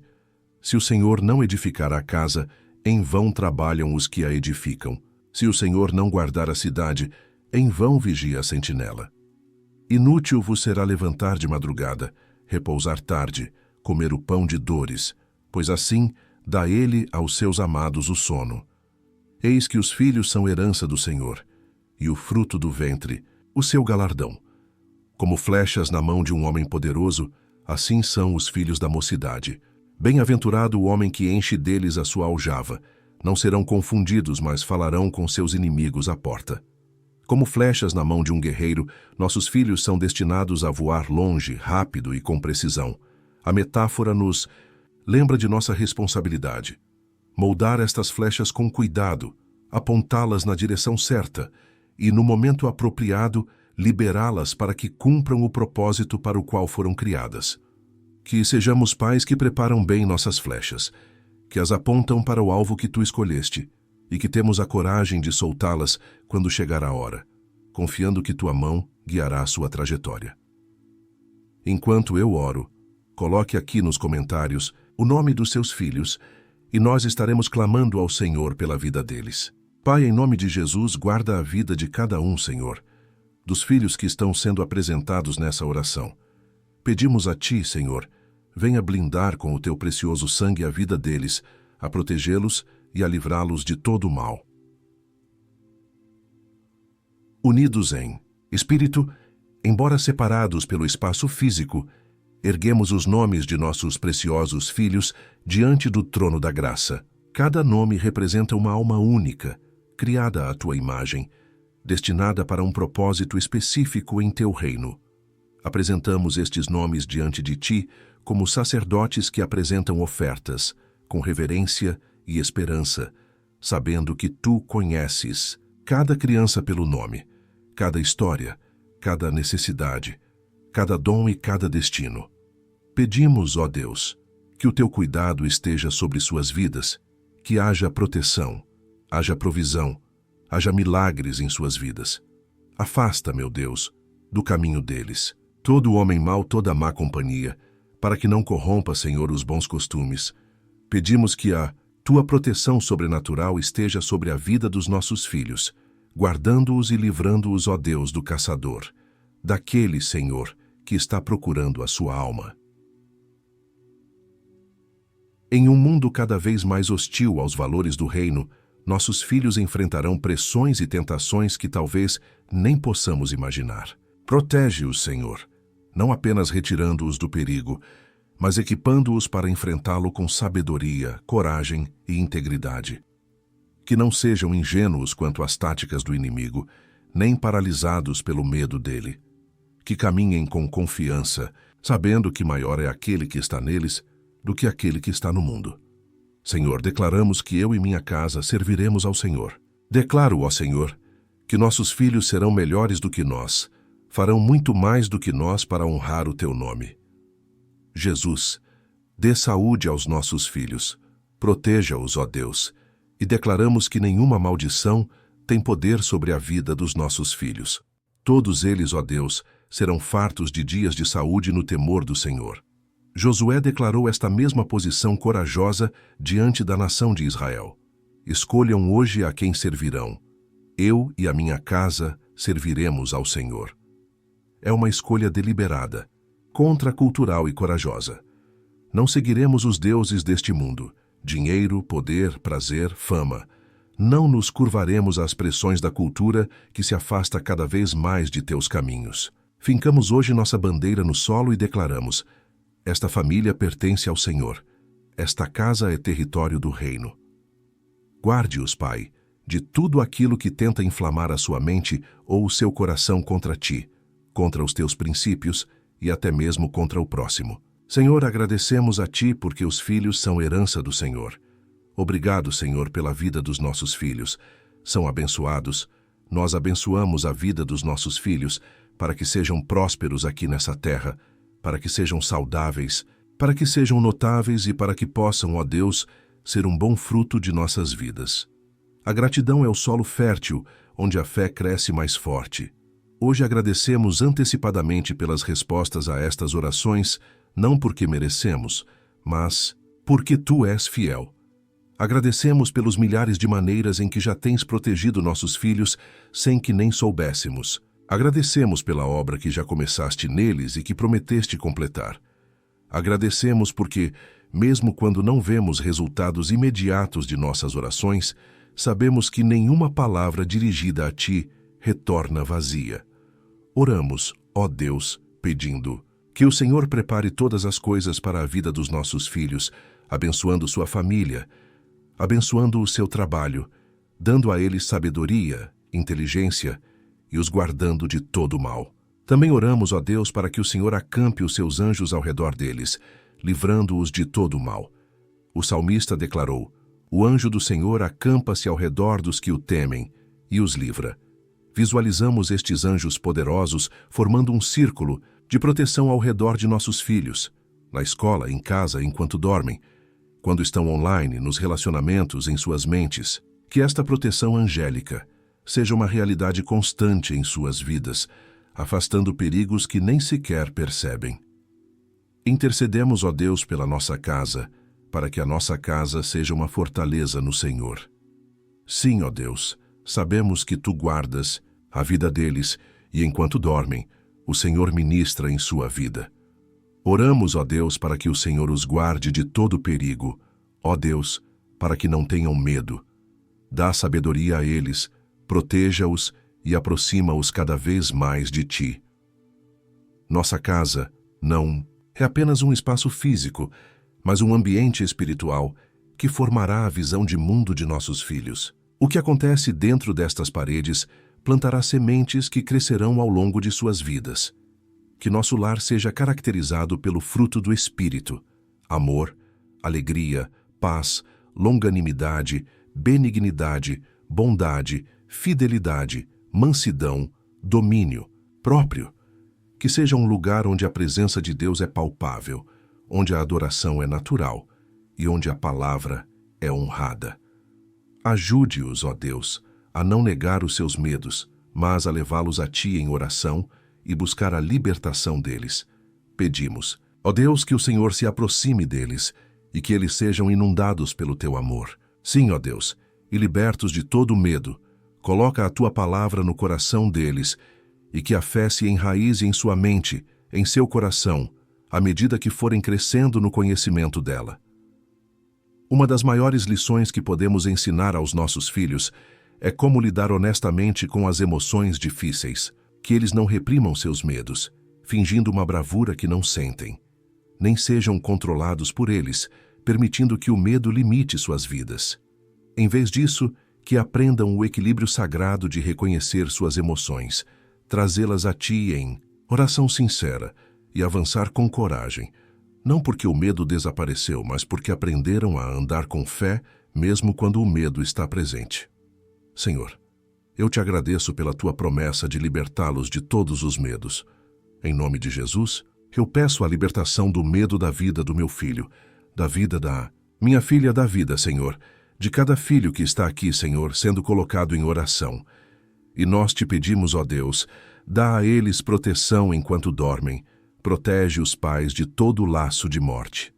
Se o Senhor não edificar a casa, em vão trabalham os que a edificam. Se o Senhor não guardar a cidade, em vão vigia a sentinela. Inútil vos será levantar de madrugada, repousar tarde, comer o pão de dores, pois assim dá Ele aos seus amados o sono. Eis que os filhos são herança do Senhor, e o fruto do ventre, o seu galardão. Como flechas na mão de um homem poderoso, assim são os filhos da mocidade. Bem-aventurado o homem que enche deles a sua aljava. Não serão confundidos, mas falarão com seus inimigos à porta. Como flechas na mão de um guerreiro, nossos filhos são destinados a voar longe, rápido e com precisão. A metáfora nos lembra de nossa responsabilidade. Moldar estas flechas com cuidado, apontá-las na direção certa e, no momento apropriado, liberá-las para que cumpram o propósito para o qual foram criadas. Que sejamos pais que preparam bem nossas flechas, que as apontam para o alvo que Tu escolheste, e que temos a coragem de soltá-las quando chegar a hora, confiando que Tua mão guiará a sua trajetória. Enquanto eu oro, coloque aqui nos comentários o nome dos seus filhos, e nós estaremos clamando ao Senhor pela vida deles. Pai, em nome de Jesus, guarda a vida de cada um, Senhor, dos filhos que estão sendo apresentados nessa oração. Pedimos a Ti, Senhor, venha blindar com o Teu precioso sangue a vida deles, a protegê-los e a livrá-los de todo o mal. Unidos em espírito, embora separados pelo espaço físico, erguemos os nomes de nossos preciosos filhos diante do trono da graça. Cada nome representa uma alma única, criada à Tua imagem, destinada para um propósito específico em teu reino. Apresentamos estes nomes diante de ti como sacerdotes que apresentam ofertas, com reverência e esperança, sabendo que tu conheces cada criança pelo nome, cada história, cada necessidade, cada dom e cada destino. Pedimos, ó Deus, que o teu cuidado esteja sobre suas vidas, que haja proteção, haja provisão, haja milagres em suas vidas. Afasta, meu Deus, do caminho deles todo homem mau, toda má companhia, para que não corrompa, Senhor, os bons costumes. Pedimos que a tua proteção sobrenatural esteja sobre a vida dos nossos filhos, guardando-os e livrando-os, ó Deus, do caçador, daquele, Senhor, que está procurando a sua alma. Em um mundo cada vez mais hostil aos valores do reino, nossos filhos enfrentarão pressões e tentações que talvez nem possamos imaginar. Protege-os, Senhor, não apenas retirando-os do perigo, mas equipando-os para enfrentá-lo com sabedoria, coragem e integridade. Que não sejam ingênuos quanto às táticas do inimigo, nem paralisados pelo medo dele. Que caminhem com confiança, sabendo que maior é aquele que está neles do que aquele que está no mundo. Senhor, declaramos que eu e minha casa serviremos ao Senhor. Declaro, ó Senhor, que nossos filhos serão melhores do que nós, farão muito mais do que nós para honrar o teu nome. Jesus, dê saúde aos nossos filhos, proteja-os, ó Deus, e declaramos que nenhuma maldição tem poder sobre a vida dos nossos filhos. Todos eles, ó Deus, serão fartos de dias de saúde no temor do Senhor. Josué declarou esta mesma posição corajosa diante da nação de Israel. Escolham hoje a quem servirão. Eu e a minha casa serviremos ao Senhor. É uma escolha deliberada, contracultural e corajosa. Não seguiremos os deuses deste mundo, dinheiro, poder, prazer, fama. Não nos curvaremos às pressões da cultura que se afasta cada vez mais de teus caminhos. Fincamos hoje nossa bandeira no solo e declaramos: esta família pertence ao Senhor. Esta casa é território do reino. Guarde-os, Pai, de tudo aquilo que tenta inflamar a sua mente ou o seu coração contra ti, contra os teus princípios e até mesmo contra o próximo. Senhor, agradecemos a ti porque os filhos são herança do Senhor. Obrigado, Senhor, pela vida dos nossos filhos. São abençoados. Nós abençoamos a vida dos nossos filhos para que sejam prósperos aqui nessa terra, para que sejam saudáveis, para que sejam notáveis e para que possam, ó Deus, ser um bom fruto de nossas vidas. A gratidão é o solo fértil, onde a fé cresce mais forte. Hoje agradecemos antecipadamente pelas respostas a estas orações, não porque merecemos, mas porque tu és fiel. Agradecemos pelos milhares de maneiras em que já tens protegido nossos filhos sem que nem soubéssemos. Agradecemos pela obra que já começaste neles e que prometeste completar. Agradecemos porque, mesmo quando não vemos resultados imediatos de nossas orações, sabemos que nenhuma palavra dirigida a ti retorna vazia. Oramos, ó Deus, pedindo que o Senhor prepare todas as coisas para a vida dos nossos filhos, abençoando sua família, abençoando o seu trabalho, dando a eles sabedoria, inteligência e os guardando de todo o mal. Também oramos, ó Deus, para que o Senhor acampe os seus anjos ao redor deles, livrando-os de todo o mal. O salmista declarou: o anjo do Senhor acampa-se ao redor dos que o temem e os livra. Visualizamos estes anjos poderosos formando um círculo de proteção ao redor de nossos filhos, na escola, em casa, enquanto dormem, quando estão online, nos relacionamentos, em suas mentes. Que esta proteção angélica seja uma realidade constante em suas vidas, afastando perigos que nem sequer percebem. Intercedemos, ó Deus, pela nossa casa, para que a nossa casa seja uma fortaleza no Senhor. Sim, ó Deus, sabemos que tu guardas a vida deles e, enquanto dormem, o Senhor ministra em sua vida. Oramos, ó Deus, para que o Senhor os guarde de todo perigo, ó Deus, para que não tenham medo. Dá sabedoria a eles, proteja-os e aproxima-os cada vez mais de ti. Nossa casa não é apenas um espaço físico, mas um ambiente espiritual que formará a visão de mundo de nossos filhos. O que acontece dentro destas paredes plantará sementes que crescerão ao longo de suas vidas. Que nosso lar seja caracterizado pelo fruto do Espírito: amor, alegria, paz, longanimidade, benignidade, bondade, fidelidade, mansidão, domínio próprio. Que seja um lugar onde a presença de Deus é palpável, onde a adoração é natural e onde a palavra é honrada. Ajude-os, ó Deus, a não negar os seus medos, mas a levá-los a Ti em oração e buscar a libertação deles. Pedimos, ó Deus, que o Senhor se aproxime deles e que eles sejam inundados pelo Teu amor. Sim, ó Deus, e libertos de todo medo, coloca a Tua palavra no coração deles e que a fé se enraize em sua mente, em seu coração, à medida que forem crescendo no conhecimento dela. Uma das maiores lições que podemos ensinar aos nossos filhos é como lidar honestamente com as emoções difíceis, que eles não reprimam seus medos, fingindo uma bravura que não sentem. Nem sejam controlados por eles, permitindo que o medo limite suas vidas. Em vez disso, que aprendam o equilíbrio sagrado de reconhecer suas emoções, trazê-las a Ti em oração sincera e avançar com coragem, não porque o medo desapareceu, mas porque aprenderam a andar com fé, mesmo quando o medo está presente. Senhor, eu Te agradeço pela Tua promessa de libertá-los de todos os medos. Em nome de Jesus, eu peço a libertação do medo da vida do meu filho, da vida da minha filha, da vida, Senhor, de cada filho que está aqui, Senhor, sendo colocado em oração. E nós Te pedimos, ó Deus, dá a eles proteção enquanto dormem, protege os pais de todo o laço de morte.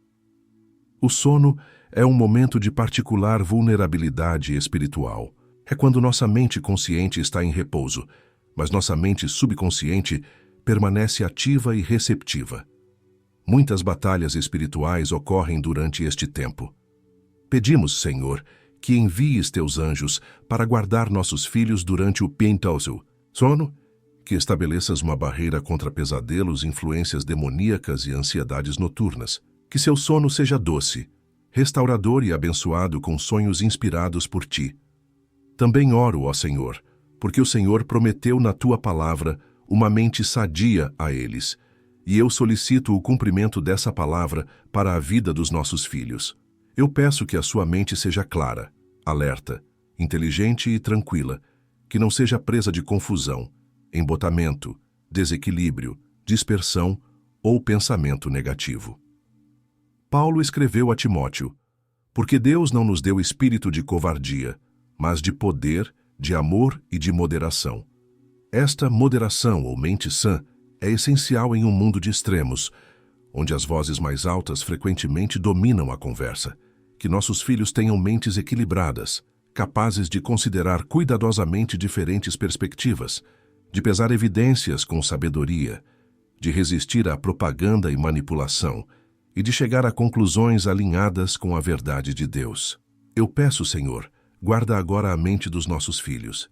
O sono é um momento de particular vulnerabilidade espiritual. É quando nossa mente consciente está em repouso, mas nossa mente subconsciente permanece ativa e receptiva. Muitas batalhas espirituais ocorrem durante este tempo. Pedimos, Senhor, que envies Teus anjos para guardar nossos filhos durante o pentauso, sono, que estabeleças uma barreira contra pesadelos, influências demoníacas e ansiedades noturnas. Que seu sono seja doce, restaurador e abençoado com sonhos inspirados por Ti. Também oro, ó Senhor, porque o Senhor prometeu na Tua palavra uma mente sadia a eles, e eu solicito o cumprimento dessa palavra para a vida dos nossos filhos. Eu peço que a sua mente seja clara, alerta, inteligente e tranquila, que não seja presa de confusão, embotamento, desequilíbrio, dispersão ou pensamento negativo. Paulo escreveu a Timóteo: porque Deus não nos deu espírito de covardia, mas de poder, de amor e de moderação. Esta moderação ou mente sã é essencial em um mundo de extremos, onde as vozes mais altas frequentemente dominam a conversa. Que nossos filhos tenham mentes equilibradas, capazes de considerar cuidadosamente diferentes perspectivas, de pesar evidências com sabedoria, de resistir à propaganda e manipulação e de chegar a conclusões alinhadas com a verdade de Deus. Eu peço, Senhor, guarda agora a mente dos nossos filhos.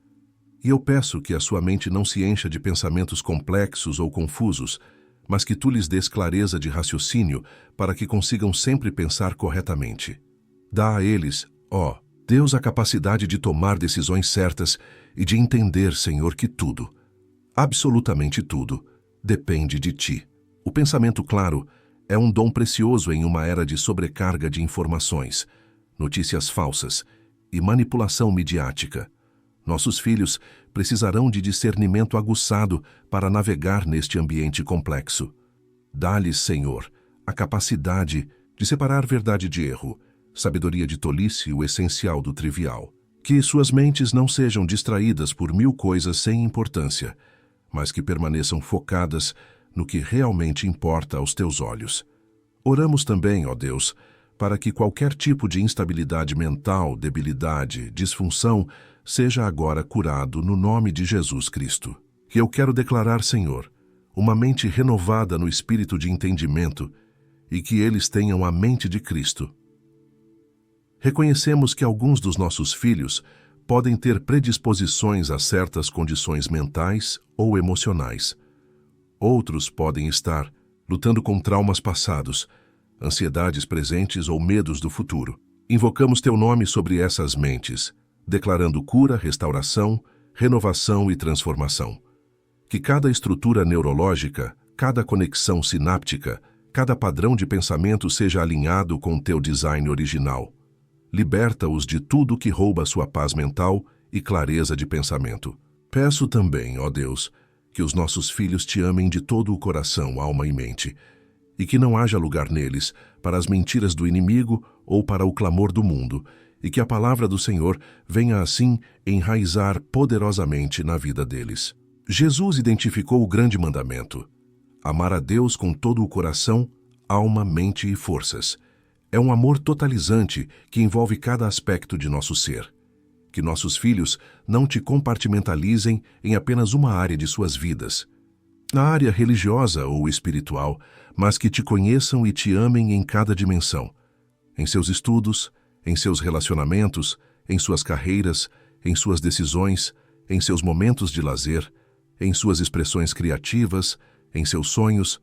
E eu peço que a sua mente não se encha de pensamentos complexos ou confusos, mas que Tu lhes dês clareza de raciocínio para que consigam sempre pensar corretamente. Dá a eles, ó Deus, a capacidade de tomar decisões certas e de entender, Senhor, que tudo, absolutamente tudo, depende de Ti. O pensamento claro é um dom precioso em uma era de sobrecarga de informações, notícias falsas e manipulação midiática. Nossos filhos precisarão de discernimento aguçado para navegar neste ambiente complexo. Dá-lhes, Senhor, a capacidade de separar verdade de erro, sabedoria de tolice, o essencial do trivial. Que suas mentes não sejam distraídas por mil coisas sem importância, mas que permaneçam focadas no que realmente importa aos Teus olhos. Oramos também, ó Deus, para que qualquer tipo de instabilidade mental, debilidade, disfunção, seja agora curado no nome de Jesus Cristo. Que eu quero declarar, Senhor, uma mente renovada no espírito de entendimento e que eles tenham a mente de Cristo. Reconhecemos que alguns dos nossos filhos podem ter predisposições a certas condições mentais ou emocionais. Outros podem estar lutando com traumas passados, ansiedades presentes ou medos do futuro. Invocamos Teu nome sobre essas mentes, declarando cura, restauração, renovação e transformação. Que cada estrutura neurológica, cada conexão sináptica, cada padrão de pensamento seja alinhado com teu design original. Liberta-os de tudo que rouba sua paz mental e clareza de pensamento. Peço também, ó Deus, que os nossos filhos te amem de todo o coração, alma e mente, e que não haja lugar neles para as mentiras do inimigo ou para o clamor do mundo, e que a palavra do Senhor venha assim enraizar poderosamente na vida deles. Jesus identificou o grande mandamento: amar a Deus com todo o coração, alma, mente e forças. É um amor totalizante que envolve cada aspecto de nosso ser. Que nossos filhos não te compartimentalizem em apenas uma área de suas vidas, na área religiosa ou espiritual, mas que te conheçam e te amem em cada dimensão, em seus estudos, em seus relacionamentos, em suas carreiras, em suas decisões, em seus momentos de lazer, em suas expressões criativas, em seus sonhos,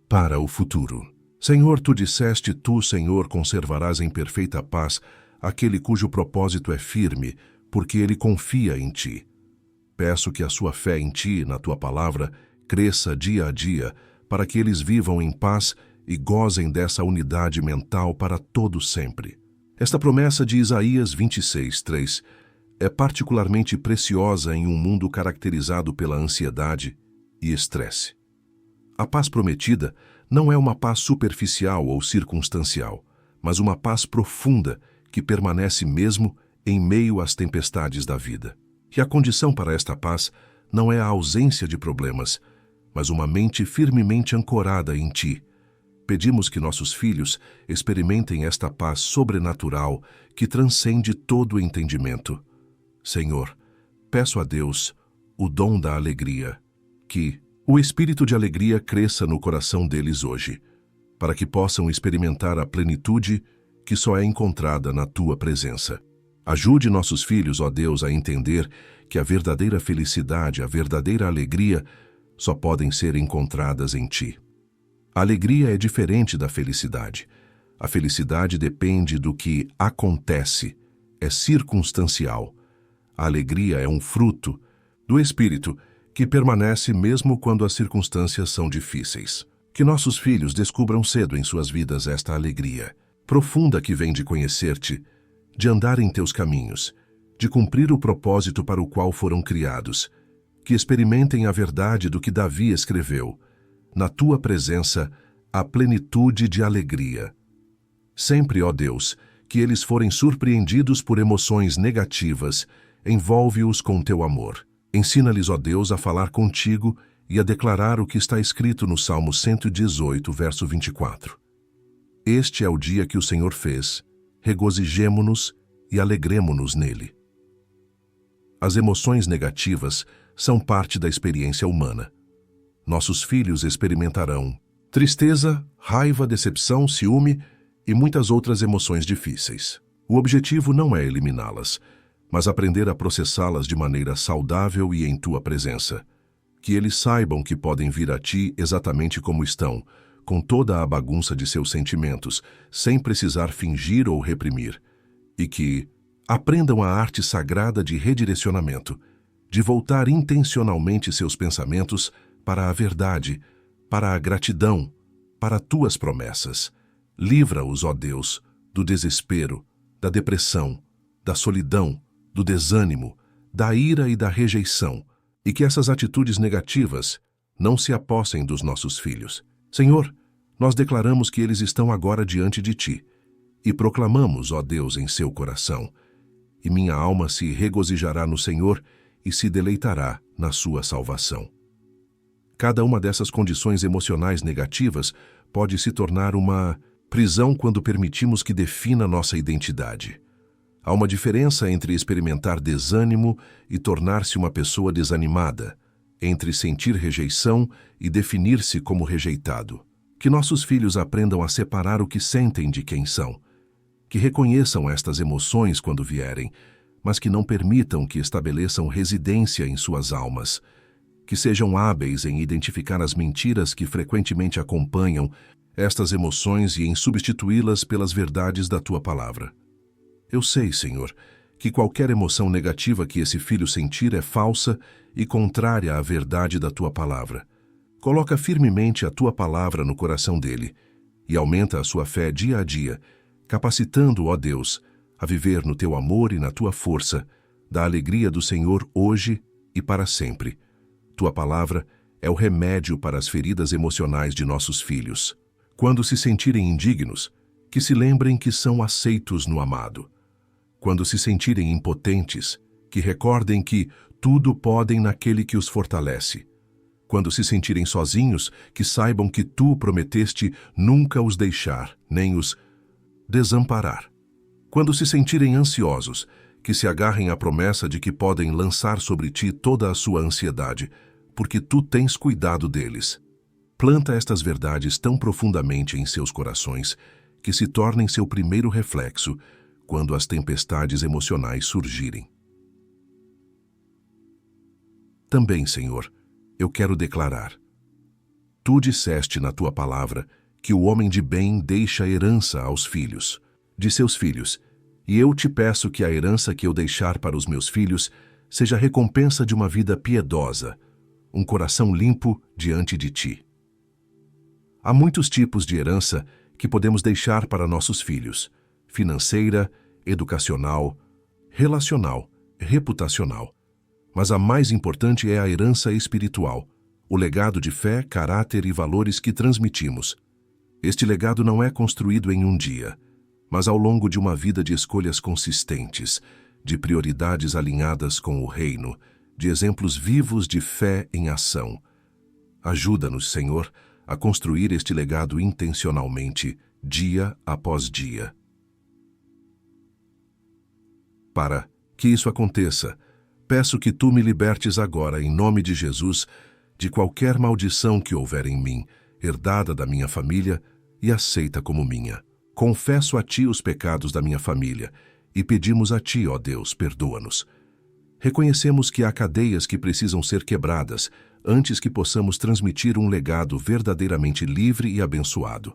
para o futuro. Senhor, tu disseste, tu, Senhor, conservarás em perfeita paz aquele cujo propósito é firme, porque ele confia em ti. Peço que a sua fé em ti, na tua palavra, cresça dia a dia, para que eles vivam em paz e gozem dessa unidade mental para todo sempre. Esta promessa de Isaías 26:3 é particularmente preciosa em um mundo caracterizado pela ansiedade e estresse. A paz prometida não é uma paz superficial ou circunstancial, mas uma paz profunda que permanece mesmo em meio às tempestades da vida. E a condição para esta paz não é a ausência de problemas, mas uma mente firmemente ancorada em ti. Pedimos que nossos filhos experimentem esta paz sobrenatural que transcende todo o entendimento. Senhor, peço a Deus o dom da alegria, que o espírito de alegria cresça no coração deles hoje, para que possam experimentar a plenitude que só é encontrada na tua presença. Ajude nossos filhos, ó Deus, a entender que a verdadeira felicidade, a verdadeira alegria, só podem ser encontradas em ti. A alegria é diferente da felicidade. A felicidade depende do que acontece, é circunstancial. A alegria é um fruto do Espírito que permanece mesmo quando as circunstâncias são difíceis. Que nossos filhos descubram cedo em suas vidas esta alegria profunda que vem de conhecer-te, de andar em teus caminhos, de cumprir o propósito para o qual foram criados, que experimentem a verdade do que Davi escreveu: na tua presença, a plenitude de alegria. Sempre, ó Deus, que eles forem surpreendidos por emoções negativas, envolve-os com teu amor. Ensina-lhes, ó Deus, a falar contigo e a declarar o que está escrito no Salmo 118, verso 24. Este é o dia que o Senhor fez, regozijemo-nos e alegremo-nos nele. As emoções negativas são parte da experiência humana. Nossos filhos experimentarão tristeza, raiva, decepção, ciúme e muitas outras emoções difíceis. O objetivo não é eliminá-las, mas aprender a processá-las de maneira saudável e em tua presença. Que eles saibam que podem vir a ti exatamente como estão, com toda a bagunça de seus sentimentos, sem precisar fingir ou reprimir. E que aprendam a arte sagrada de redirecionamento, de voltar intencionalmente seus pensamentos para a verdade, para a gratidão, para tuas promessas. Livra-os, ó Deus, do desespero, da depressão, da solidão, do desânimo, da ira e da rejeição, e que essas atitudes negativas não se apossem dos nossos filhos. Senhor, nós declaramos que eles estão agora diante de ti, e proclamamos, ó Deus, em seu coração: e minha alma se regozijará no Senhor e se deleitará na sua salvação. Cada uma dessas condições emocionais negativas pode se tornar uma prisão quando permitimos que defina nossa identidade. Há uma diferença entre experimentar desânimo e tornar-se uma pessoa desanimada, entre sentir rejeição e definir-se como rejeitado. Que nossos filhos aprendam a separar o que sentem de quem são, que reconheçam estas emoções quando vierem, mas que não permitam que estabeleçam residência em suas almas, que sejam hábeis em identificar as mentiras que frequentemente acompanham estas emoções e em substituí-las pelas verdades da tua palavra. Eu sei, Senhor, que qualquer emoção negativa que esse filho sentir é falsa e contrária à verdade da tua palavra. Coloca firmemente a tua palavra no coração dele e aumenta a sua fé dia a dia, capacitando-o, ó Deus, a viver no teu amor e na tua força, da alegria do Senhor hoje e para sempre. Tua palavra é o remédio para as feridas emocionais de nossos filhos. Quando se sentirem indignos, que se lembrem que são aceitos no amado. Quando se sentirem impotentes, que recordem que tudo podem naquele que os fortalece. Quando se sentirem sozinhos, que saibam que tu prometeste nunca os deixar, nem os desamparar. Quando se sentirem ansiosos, que se agarrem à promessa de que podem lançar sobre ti toda a sua ansiedade, porque tu tens cuidado deles. Planta estas verdades tão profundamente em seus corações, que se tornem seu primeiro reflexo quando as tempestades emocionais surgirem. Também, Senhor, eu quero declarar: tu disseste na tua palavra que o homem de bem deixa herança aos filhos, de seus filhos, e eu te peço que a herança que eu deixar para os meus filhos seja recompensa de uma vida piedosa, um coração limpo diante de ti. Há muitos tipos de herança que podemos deixar para nossos filhos: financeira, educacional, relacional, reputacional. Mas a mais importante é a herança espiritual, o legado de fé, caráter e valores que transmitimos. Este legado não é construído em um dia, mas ao longo de uma vida de escolhas consistentes, de prioridades alinhadas com o reino, de exemplos vivos de fé em ação. Ajuda-nos, Senhor, a construir este legado intencionalmente, dia após dia. Para que isso aconteça, peço que tu me libertes agora, em nome de Jesus, de qualquer maldição que houver em mim, herdada da minha família e aceita como minha. Confesso a ti os pecados da minha família e pedimos a ti, ó Deus, perdoa-nos. Reconhecemos que há cadeias que precisam ser quebradas antes que possamos transmitir um legado verdadeiramente livre e abençoado.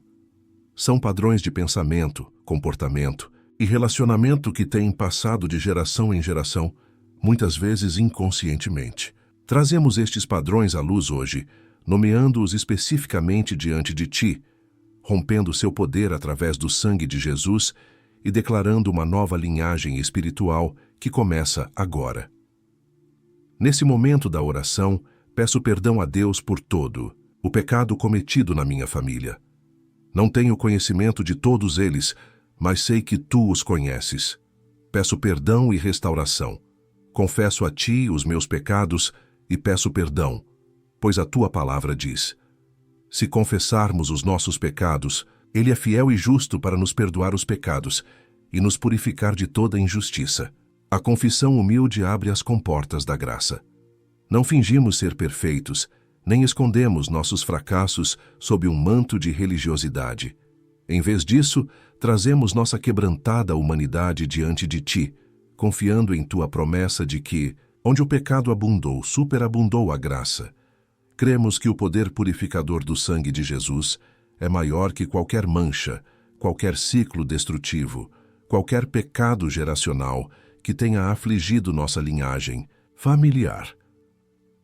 São padrões de pensamento, comportamento e relacionamento que têm passado de geração em geração, muitas vezes inconscientemente. Trazemos estes padrões à luz hoje, nomeando-os especificamente diante de ti, rompendo seu poder através do sangue de Jesus e declarando uma nova linhagem espiritual que começa agora. Nesse momento da oração, peço perdão a Deus por todo o pecado cometido na minha família. Não tenho conhecimento de todos eles, mas sei que tu os conheces. Peço perdão e restauração. Confesso a ti os meus pecados e peço perdão, pois a tua palavra diz: se confessarmos os nossos pecados, ele é fiel e justo para nos perdoar os pecados e nos purificar de toda injustiça. A confissão humilde abre as comportas da graça. Não fingimos ser perfeitos, nem escondemos nossos fracassos sob um manto de religiosidade. Em vez disso, trazemos nossa quebrantada humanidade diante de ti, confiando em tua promessa de que, onde o pecado abundou, superabundou a graça. Cremos que o poder purificador do sangue de Jesus é maior que qualquer mancha, qualquer ciclo destrutivo, qualquer pecado geracional que tenha afligido nossa linhagem familiar.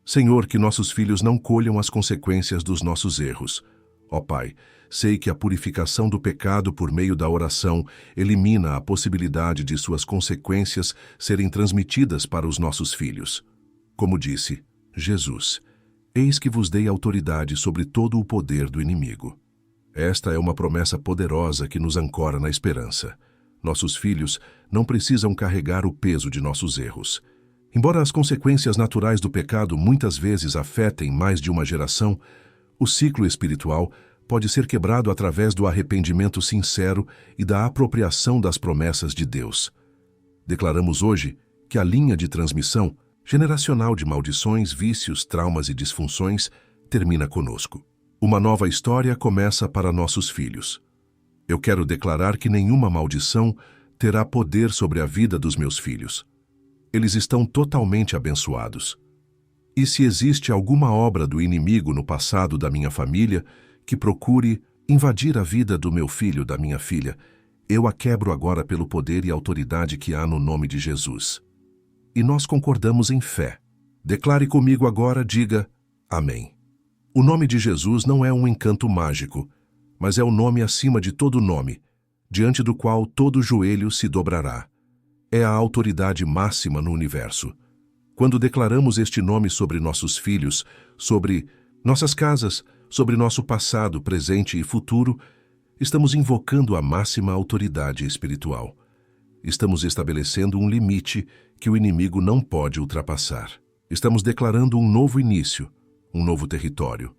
Senhor, que nossos filhos não colham as consequências dos nossos erros. Ó Pai, sei que a purificação do pecado por meio da oração elimina a possibilidade de suas consequências serem transmitidas para os nossos filhos. Como disse Jesus: eis que vos dei autoridade sobre todo o poder do inimigo. Esta é uma promessa poderosa que nos ancora na esperança. Nossos filhos não precisam carregar o peso de nossos erros. Embora as consequências naturais do pecado muitas vezes afetem mais de uma geração, o ciclo espiritual pode ser quebrado através do arrependimento sincero e da apropriação das promessas de Deus. Declaramos hoje que a linha de transmissão generacional de maldições, vícios, traumas e disfunções termina conosco. Uma nova história começa para nossos filhos. Eu quero declarar que nenhuma maldição terá poder sobre a vida dos meus filhos. Eles estão totalmente abençoados. E se existe alguma obra do inimigo no passado da minha família que procure invadir a vida do meu filho, da minha filha, Eu a quebro agora pelo poder e autoridade que há no nome de Jesus. E nós concordamos em fé. Declare comigo agora, diga amém. O nome de Jesus não é um encanto mágico, mas é o nome acima de todo nome, diante do qual todo joelho se dobrará. É a autoridade máxima no universo. Quando declaramos este nome sobre nossos filhos, sobre nossas casas, sobre nosso passado, presente e futuro, estamos invocando a máxima autoridade espiritual. Estamos estabelecendo um limite que o inimigo não pode ultrapassar. Estamos declarando um novo início, um novo território,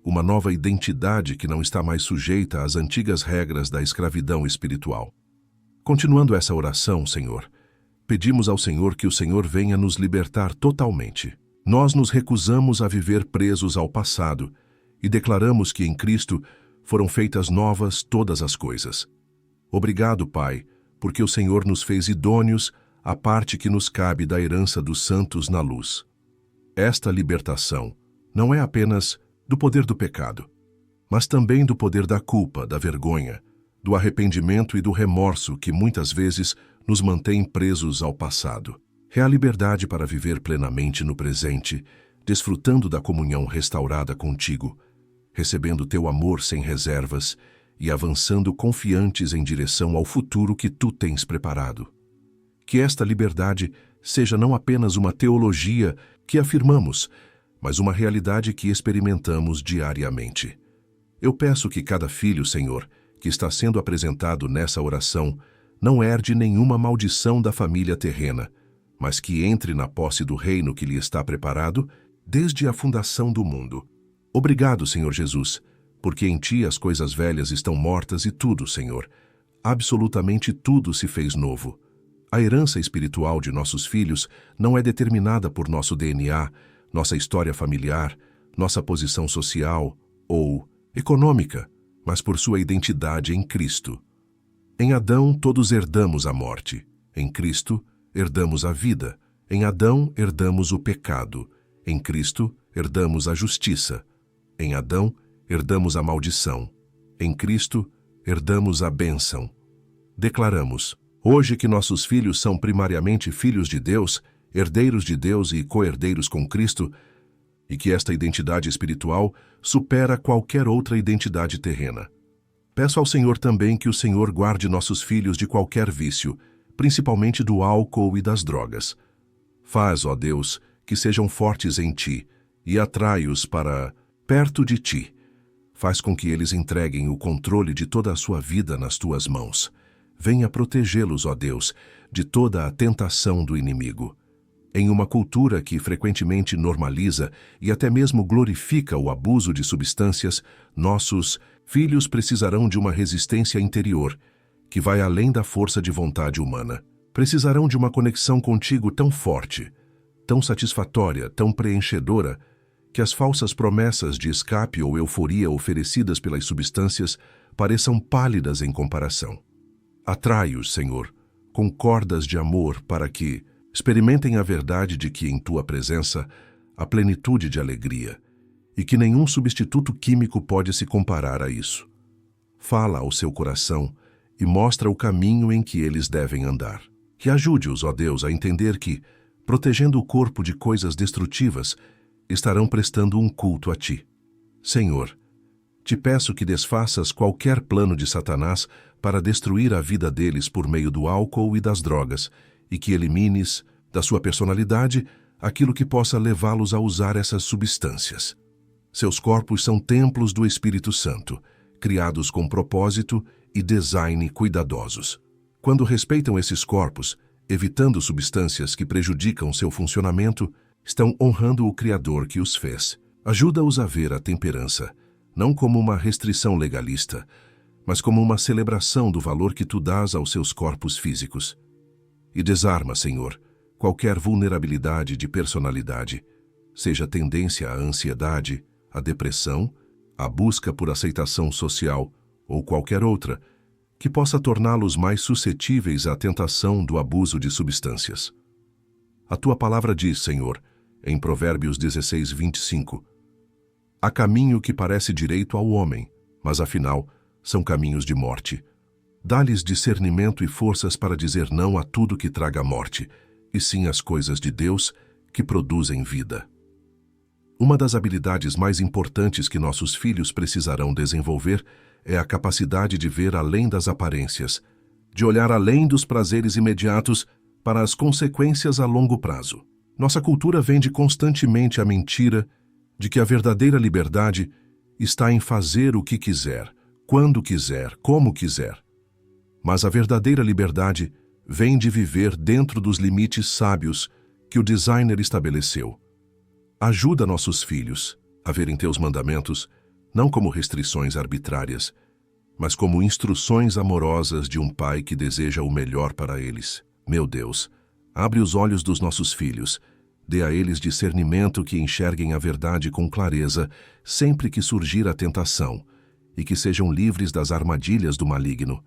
uma nova identidade que não está mais sujeita às antigas regras da escravidão espiritual. Continuando essa oração, Senhor, pedimos ao Senhor que o Senhor venha nos libertar totalmente. Nós nos recusamos a viver presos ao passado e declaramos que em Cristo foram feitas novas todas as coisas. Obrigado, Pai, porque o Senhor nos fez idôneos à parte que nos cabe da herança dos santos na luz. Esta libertação não é apenas do poder do pecado, mas também do poder da culpa, da vergonha, do arrependimento e do remorso que muitas vezes nos mantém presos ao passado. É a liberdade para viver plenamente no presente, desfrutando da comunhão restaurada contigo, recebendo teu amor sem reservas e avançando confiantes em direção ao futuro que tu tens preparado. Que esta liberdade seja não apenas uma teologia que afirmamos, mas uma realidade que experimentamos diariamente. Eu peço que cada filho, Senhor, que está sendo apresentado nessa oração, não herde nenhuma maldição da família terrena, mas que entre na posse do reino que lhe está preparado desde a fundação do mundo. Obrigado, Senhor Jesus, porque em Ti as coisas velhas estão mortas e tudo, Senhor, absolutamente tudo se fez novo. A herança espiritual de nossos filhos não é determinada por nosso DNA, nossa história familiar, nossa posição social ou econômica, mas por sua identidade em Cristo. Em Adão, todos herdamos a morte. Em Cristo, herdamos a vida. Em Adão, herdamos o pecado. Em Cristo, herdamos a justiça. Em Adão, herdamos a maldição. Em Cristo, herdamos a bênção. Declaramos, hoje que nossos filhos são primariamente filhos de Deus, herdeiros de Deus e co-herdeiros com Cristo, e que esta identidade espiritual supera qualquer outra identidade terrena. Peço ao Senhor também que o Senhor guarde nossos filhos de qualquer vício, principalmente do álcool e das drogas. Faz, ó Deus, que sejam fortes em Ti e atrai-os para perto de Ti. Faz com que eles entreguem o controle de toda a sua vida nas Tuas mãos. Venha protegê-los, ó Deus, de toda a tentação do inimigo. Em uma cultura que frequentemente normaliza e até mesmo glorifica o abuso de substâncias, nossos filhos precisarão de uma resistência interior, que vai além da força de vontade humana. Precisarão de uma conexão contigo tão forte, tão satisfatória, tão preenchedora, que as falsas promessas de escape ou euforia oferecidas pelas substâncias pareçam pálidas em comparação. Atrai-os, Senhor, com cordas de amor para que experimentem a verdade de que em Tua presença há plenitude de alegria e que nenhum substituto químico pode se comparar a isso. Fala ao seu coração e mostra o caminho em que eles devem andar. Que ajude-os, ó Deus, a entender que, protegendo o corpo de coisas destrutivas, estarão prestando um culto a Ti. Senhor, Te peço que desfaças qualquer plano de Satanás para destruir a vida deles por meio do álcool e das drogas, e que elimines da sua personalidade aquilo que possa levá-los a usar essas substâncias. Seus corpos são templos do Espírito Santo, criados com propósito e design cuidadosos. Quando respeitam esses corpos, evitando substâncias que prejudicam seu funcionamento, estão honrando o Criador que os fez. Ajuda-os a ver a temperança, não como uma restrição legalista, mas como uma celebração do valor que Tu dás aos seus corpos físicos. E desarma, Senhor, qualquer vulnerabilidade de personalidade, seja tendência à ansiedade, à depressão, à busca por aceitação social ou qualquer outra, que possa torná-los mais suscetíveis à tentação do abuso de substâncias. A Tua palavra diz, Senhor, em Provérbios 16:25, há caminho que parece direito ao homem, mas afinal são caminhos de morte. Dá-lhes discernimento e forças para dizer não a tudo que traga morte, e sim às coisas de Deus que produzem vida. Uma das habilidades mais importantes que nossos filhos precisarão desenvolver é a capacidade de ver além das aparências, de olhar além dos prazeres imediatos para as consequências a longo prazo. Nossa cultura vende constantemente a mentira de que a verdadeira liberdade está em fazer o que quiser, quando quiser, como quiser. Mas a verdadeira liberdade vem de viver dentro dos limites sábios que o designer estabeleceu. Ajuda nossos filhos a verem teus mandamentos não como restrições arbitrárias, mas como instruções amorosas de um pai que deseja o melhor para eles. Meu Deus, abre os olhos dos nossos filhos, dê a eles discernimento que enxerguem a verdade com clareza sempre que surgir a tentação, e que sejam livres das armadilhas do maligno.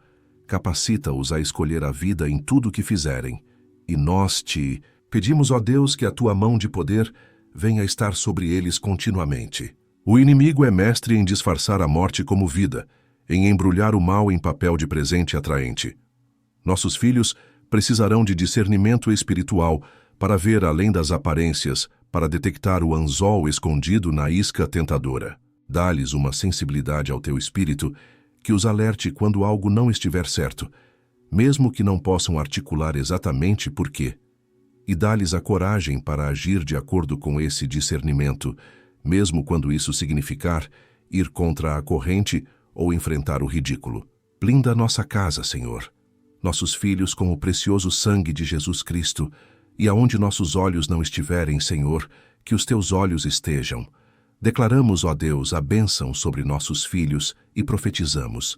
Capacita-os a escolher a vida em tudo o que fizerem. E nós te pedimos, ó Deus, que a tua mão de poder venha estar sobre eles continuamente. O inimigo é mestre em disfarçar a morte como vida, em embrulhar o mal em papel de presente atraente. Nossos filhos precisarão de discernimento espiritual para ver além das aparências, para detectar o anzol escondido na isca tentadora. Dá-lhes uma sensibilidade ao teu espírito que os alerte quando algo não estiver certo, mesmo que não possam articular exatamente por quê. E dá-lhes a coragem para agir de acordo com esse discernimento, mesmo quando isso significar ir contra a corrente ou enfrentar o ridículo. Blinda nossa casa, Senhor, nossos filhos com o precioso sangue de Jesus Cristo, e aonde nossos olhos não estiverem, Senhor, que os teus olhos estejam. Declaramos, ó Deus, a bênção sobre nossos filhos e profetizamos.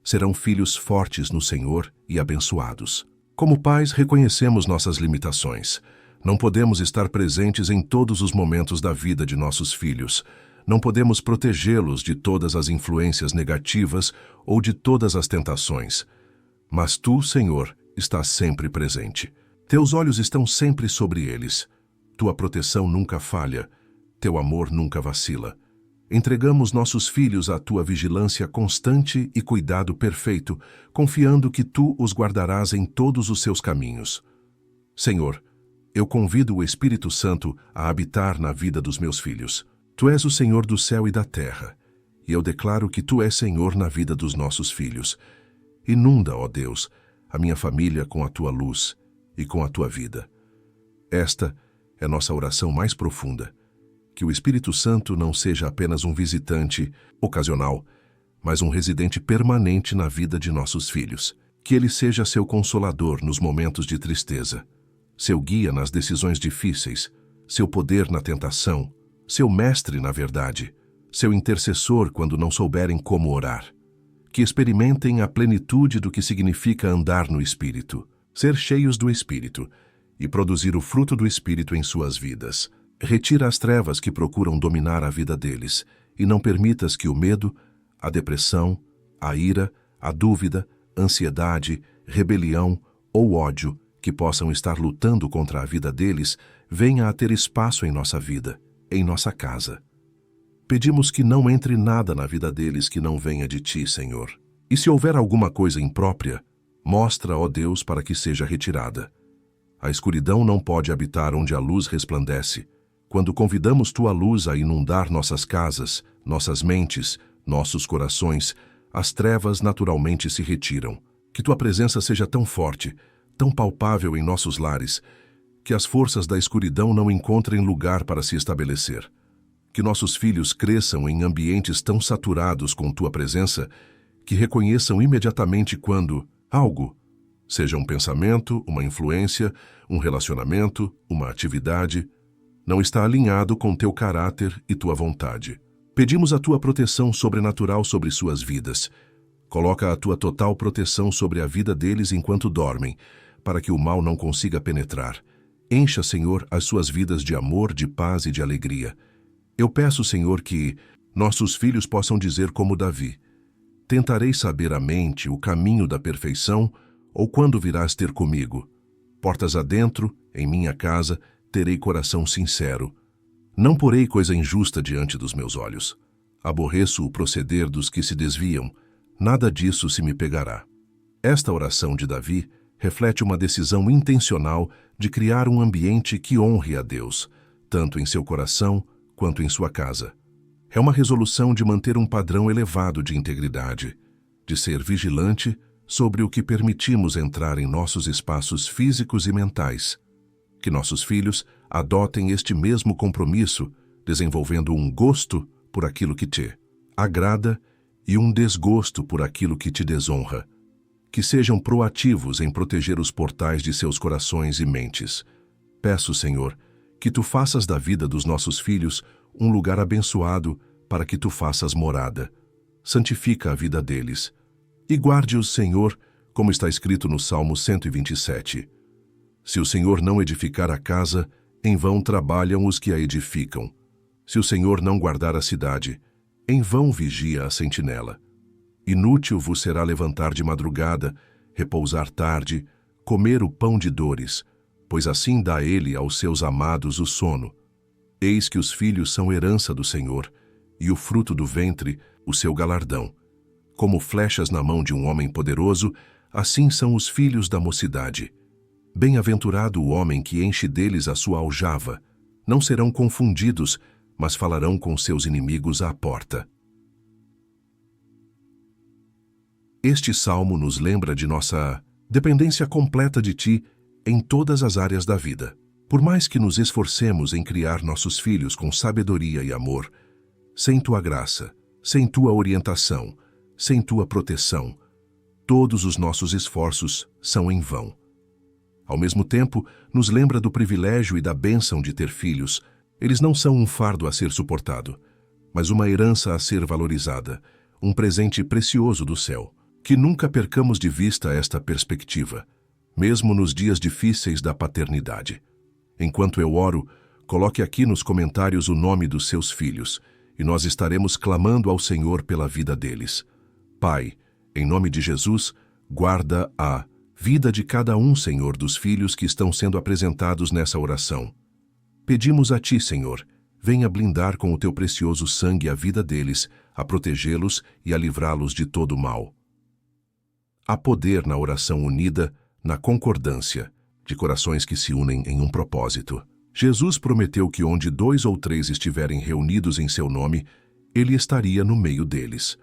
Serão filhos fortes no Senhor e abençoados. Como pais, reconhecemos nossas limitações. Não podemos estar presentes em todos os momentos da vida de nossos filhos. Não podemos protegê-los de todas as influências negativas ou de todas as tentações. Mas tu, Senhor, estás sempre presente. Teus olhos estão sempre sobre eles. Tua proteção nunca falha. Teu amor nunca vacila. Entregamos nossos filhos à tua vigilância constante e cuidado perfeito, confiando que tu os guardarás em todos os seus caminhos. Senhor, eu convido o Espírito Santo a habitar na vida dos meus filhos. Tu és o Senhor do céu e da terra, e eu declaro que tu és Senhor na vida dos nossos filhos. Inunda, ó Deus, a minha família com a tua luz e com a tua vida. Esta é nossa oração mais profunda. Que o Espírito Santo não seja apenas um visitante ocasional, mas um residente permanente na vida de nossos filhos. Que ele seja seu consolador nos momentos de tristeza, seu guia nas decisões difíceis, seu poder na tentação, seu mestre na verdade, seu intercessor quando não souberem como orar. Que experimentem a plenitude do que significa andar no Espírito, ser cheios do Espírito e produzir o fruto do Espírito em suas vidas. Retira as trevas que procuram dominar a vida deles e não permitas que o medo, a depressão, a ira, a dúvida, ansiedade, rebelião ou ódio que possam estar lutando contra a vida deles venha a ter espaço em nossa vida, em nossa casa. Pedimos que não entre nada na vida deles que não venha de ti, Senhor. E se houver alguma coisa imprópria, mostra, ó Deus, para que seja retirada. A escuridão não pode habitar onde a luz resplandece. Quando convidamos tua luz a inundar nossas casas, nossas mentes, nossos corações, as trevas naturalmente se retiram. Que tua presença seja tão forte, tão palpável em nossos lares, que as forças da escuridão não encontrem lugar para se estabelecer. Que nossos filhos cresçam em ambientes tão saturados com tua presença que reconheçam imediatamente quando algo, seja um pensamento, uma influência, um relacionamento, uma atividade, não está alinhado com teu caráter e tua vontade. Pedimos a tua proteção sobrenatural sobre suas vidas. Coloca a tua total proteção sobre a vida deles enquanto dormem, para que o mal não consiga penetrar. Encha, Senhor, as suas vidas de amor, de paz e de alegria. Eu peço, Senhor, que nossos filhos possam dizer como Davi: tentarei saber a mente o caminho da perfeição, ou quando virás ter comigo. Portas adentro, em minha casa, terei coração sincero. Não porei coisa injusta diante dos meus olhos. Aborreço o proceder dos que se desviam. Nada disso se me pegará. Esta oração de Davi reflete uma decisão intencional de criar um ambiente que honre a Deus, tanto em seu coração quanto em sua casa. É uma resolução de manter um padrão elevado de integridade, de ser vigilante sobre o que permitimos entrar em nossos espaços físicos e mentais. Que nossos filhos adotem este mesmo compromisso, desenvolvendo um gosto por aquilo que te agrada e um desgosto por aquilo que te desonra. Que sejam proativos em proteger os portais de seus corações e mentes. Peço, Senhor, que Tu faças da vida dos nossos filhos um lugar abençoado para que Tu faças morada. Santifica a vida deles. E guarde-os, Senhor, como está escrito no Salmo 127. Se o Senhor não edificar a casa, em vão trabalham os que a edificam. Se o Senhor não guardar a cidade, em vão vigia a sentinela. Inútil vos será levantar de madrugada, repousar tarde, comer o pão de dores, pois assim dá ele aos seus amados o sono. Eis que os filhos são herança do Senhor, e o fruto do ventre, o seu galardão. Como flechas na mão de um homem poderoso, assim são os filhos da mocidade. Bem-aventurado o homem que enche deles a sua aljava. Não serão confundidos, mas falarão com seus inimigos à porta. Este salmo nos lembra de nossa dependência completa de Ti em todas as áreas da vida. Por mais que nos esforcemos em criar nossos filhos com sabedoria e amor, sem Tua graça, sem Tua orientação, sem Tua proteção, todos os nossos esforços são em vão. Ao mesmo tempo, nos lembra do privilégio e da bênção de ter filhos. Eles não são um fardo a ser suportado, mas uma herança a ser valorizada, um presente precioso do céu. Que nunca percamos de vista esta perspectiva, mesmo nos dias difíceis da paternidade. Enquanto eu oro, coloque aqui nos comentários o nome dos seus filhos, e nós estaremos clamando ao Senhor pela vida deles. Pai, em nome de Jesus, guarda a vida de cada um, Senhor, dos filhos que estão sendo apresentados nessa oração. Pedimos a Ti, Senhor, venha blindar com o Teu precioso sangue a vida deles, a protegê-los e a livrá-los de todo o mal. Há poder na oração unida, na concordância, de corações que se unem em um propósito. Jesus prometeu que onde 2 ou 3 estiverem reunidos em Seu nome, Ele estaria no meio deles.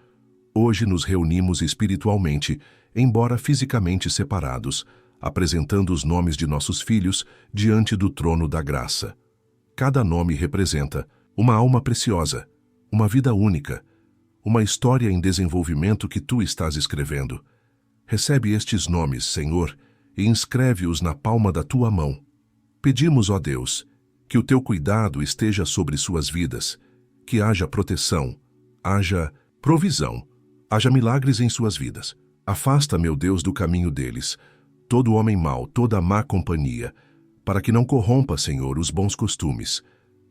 Hoje nos reunimos espiritualmente, embora fisicamente separados, apresentando os nomes de nossos filhos diante do trono da graça. Cada nome representa uma alma preciosa, uma vida única, uma história em desenvolvimento que Tu estás escrevendo. Recebe estes nomes, Senhor, e inscreve-os na palma da Tua mão. Pedimos, ó Deus, que o Teu cuidado esteja sobre suas vidas, que haja proteção, haja provisão, haja milagres em suas vidas. Afasta, meu Deus, do caminho deles, todo homem mau, toda má companhia, para que não corrompa, Senhor, os bons costumes.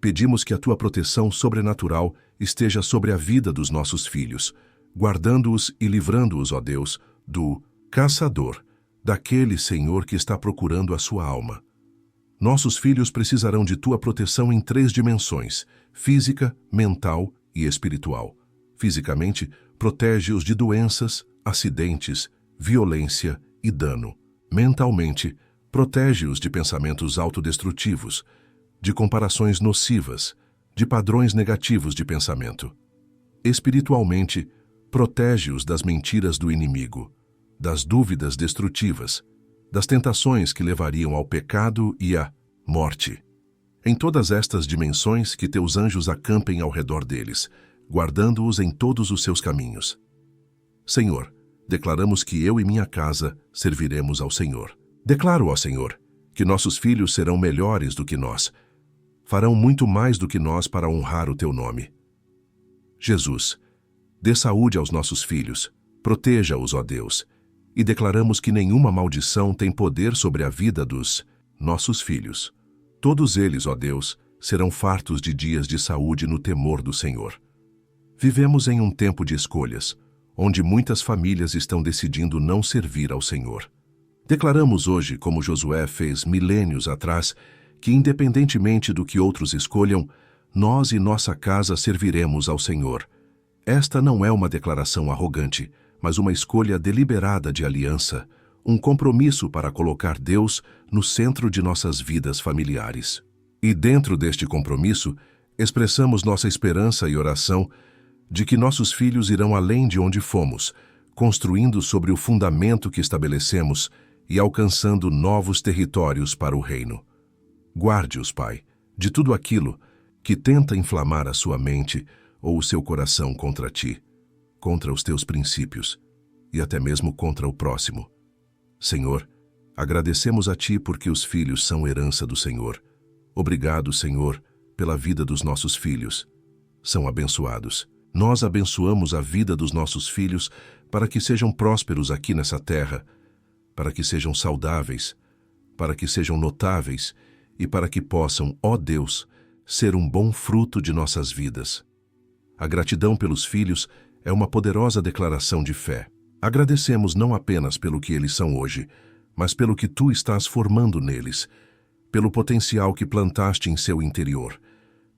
Pedimos que a Tua proteção sobrenatural esteja sobre a vida dos nossos filhos, guardando-os e livrando-os, ó Deus, do caçador, daquele, Senhor, que está procurando a sua alma. Nossos filhos precisarão de Tua proteção em 3 dimensões, física, mental e espiritual. Fisicamente, protege-os de doenças, acidentes, violência e dano. Mentalmente, protege-os de pensamentos autodestrutivos, de comparações nocivas, de padrões negativos de pensamento. Espiritualmente, protege-os das mentiras do inimigo, das dúvidas destrutivas, das tentações que levariam ao pecado e à morte. Em todas estas dimensões, que Teus anjos acampem ao redor deles, guardando-os em todos os seus caminhos. Senhor, declaramos que eu e minha casa serviremos ao Senhor. Declaro, ó Senhor, que nossos filhos serão melhores do que nós, farão muito mais do que nós para honrar o Teu nome. Jesus, dê saúde aos nossos filhos, proteja-os, ó Deus, e declaramos que nenhuma maldição tem poder sobre a vida dos nossos filhos. Todos eles, ó Deus, serão fartos de dias de saúde no temor do Senhor. Vivemos em um tempo de escolhas, onde muitas famílias estão decidindo não servir ao Senhor. Declaramos hoje, como Josué fez milênios atrás, que independentemente do que outros escolham, nós e nossa casa serviremos ao Senhor. Esta não é uma declaração arrogante, mas uma escolha deliberada de aliança, um compromisso para colocar Deus no centro de nossas vidas familiares. E dentro deste compromisso, expressamos nossa esperança e oração de que nossos filhos irão além de onde fomos, construindo sobre o fundamento que estabelecemos e alcançando novos territórios para o reino. Guarde-os, Pai, de tudo aquilo que tenta inflamar a sua mente ou o seu coração contra ti, contra os teus princípios e até mesmo contra o próximo. Senhor, agradecemos a ti porque os filhos são herança do Senhor. Obrigado, Senhor, pela vida dos nossos filhos. São abençoados. Nós abençoamos a vida dos nossos filhos para que sejam prósperos aqui nessa terra, para que sejam saudáveis, para que sejam notáveis e para que possam, ó Deus, ser um bom fruto de nossas vidas. A gratidão pelos filhos é uma poderosa declaração de fé. Agradecemos não apenas pelo que eles são hoje, mas pelo que tu estás formando neles, pelo potencial que plantaste em seu interior,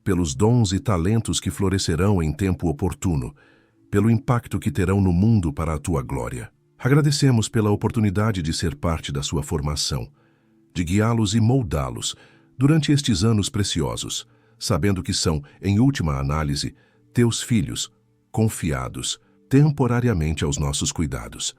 pelos dons e talentos que florescerão em tempo oportuno, pelo impacto que terão no mundo para a tua glória. Agradecemos pela oportunidade de ser parte da sua formação, de guiá-los e moldá-los durante estes anos preciosos, sabendo que são, em última análise, teus filhos, confiados temporariamente aos nossos cuidados.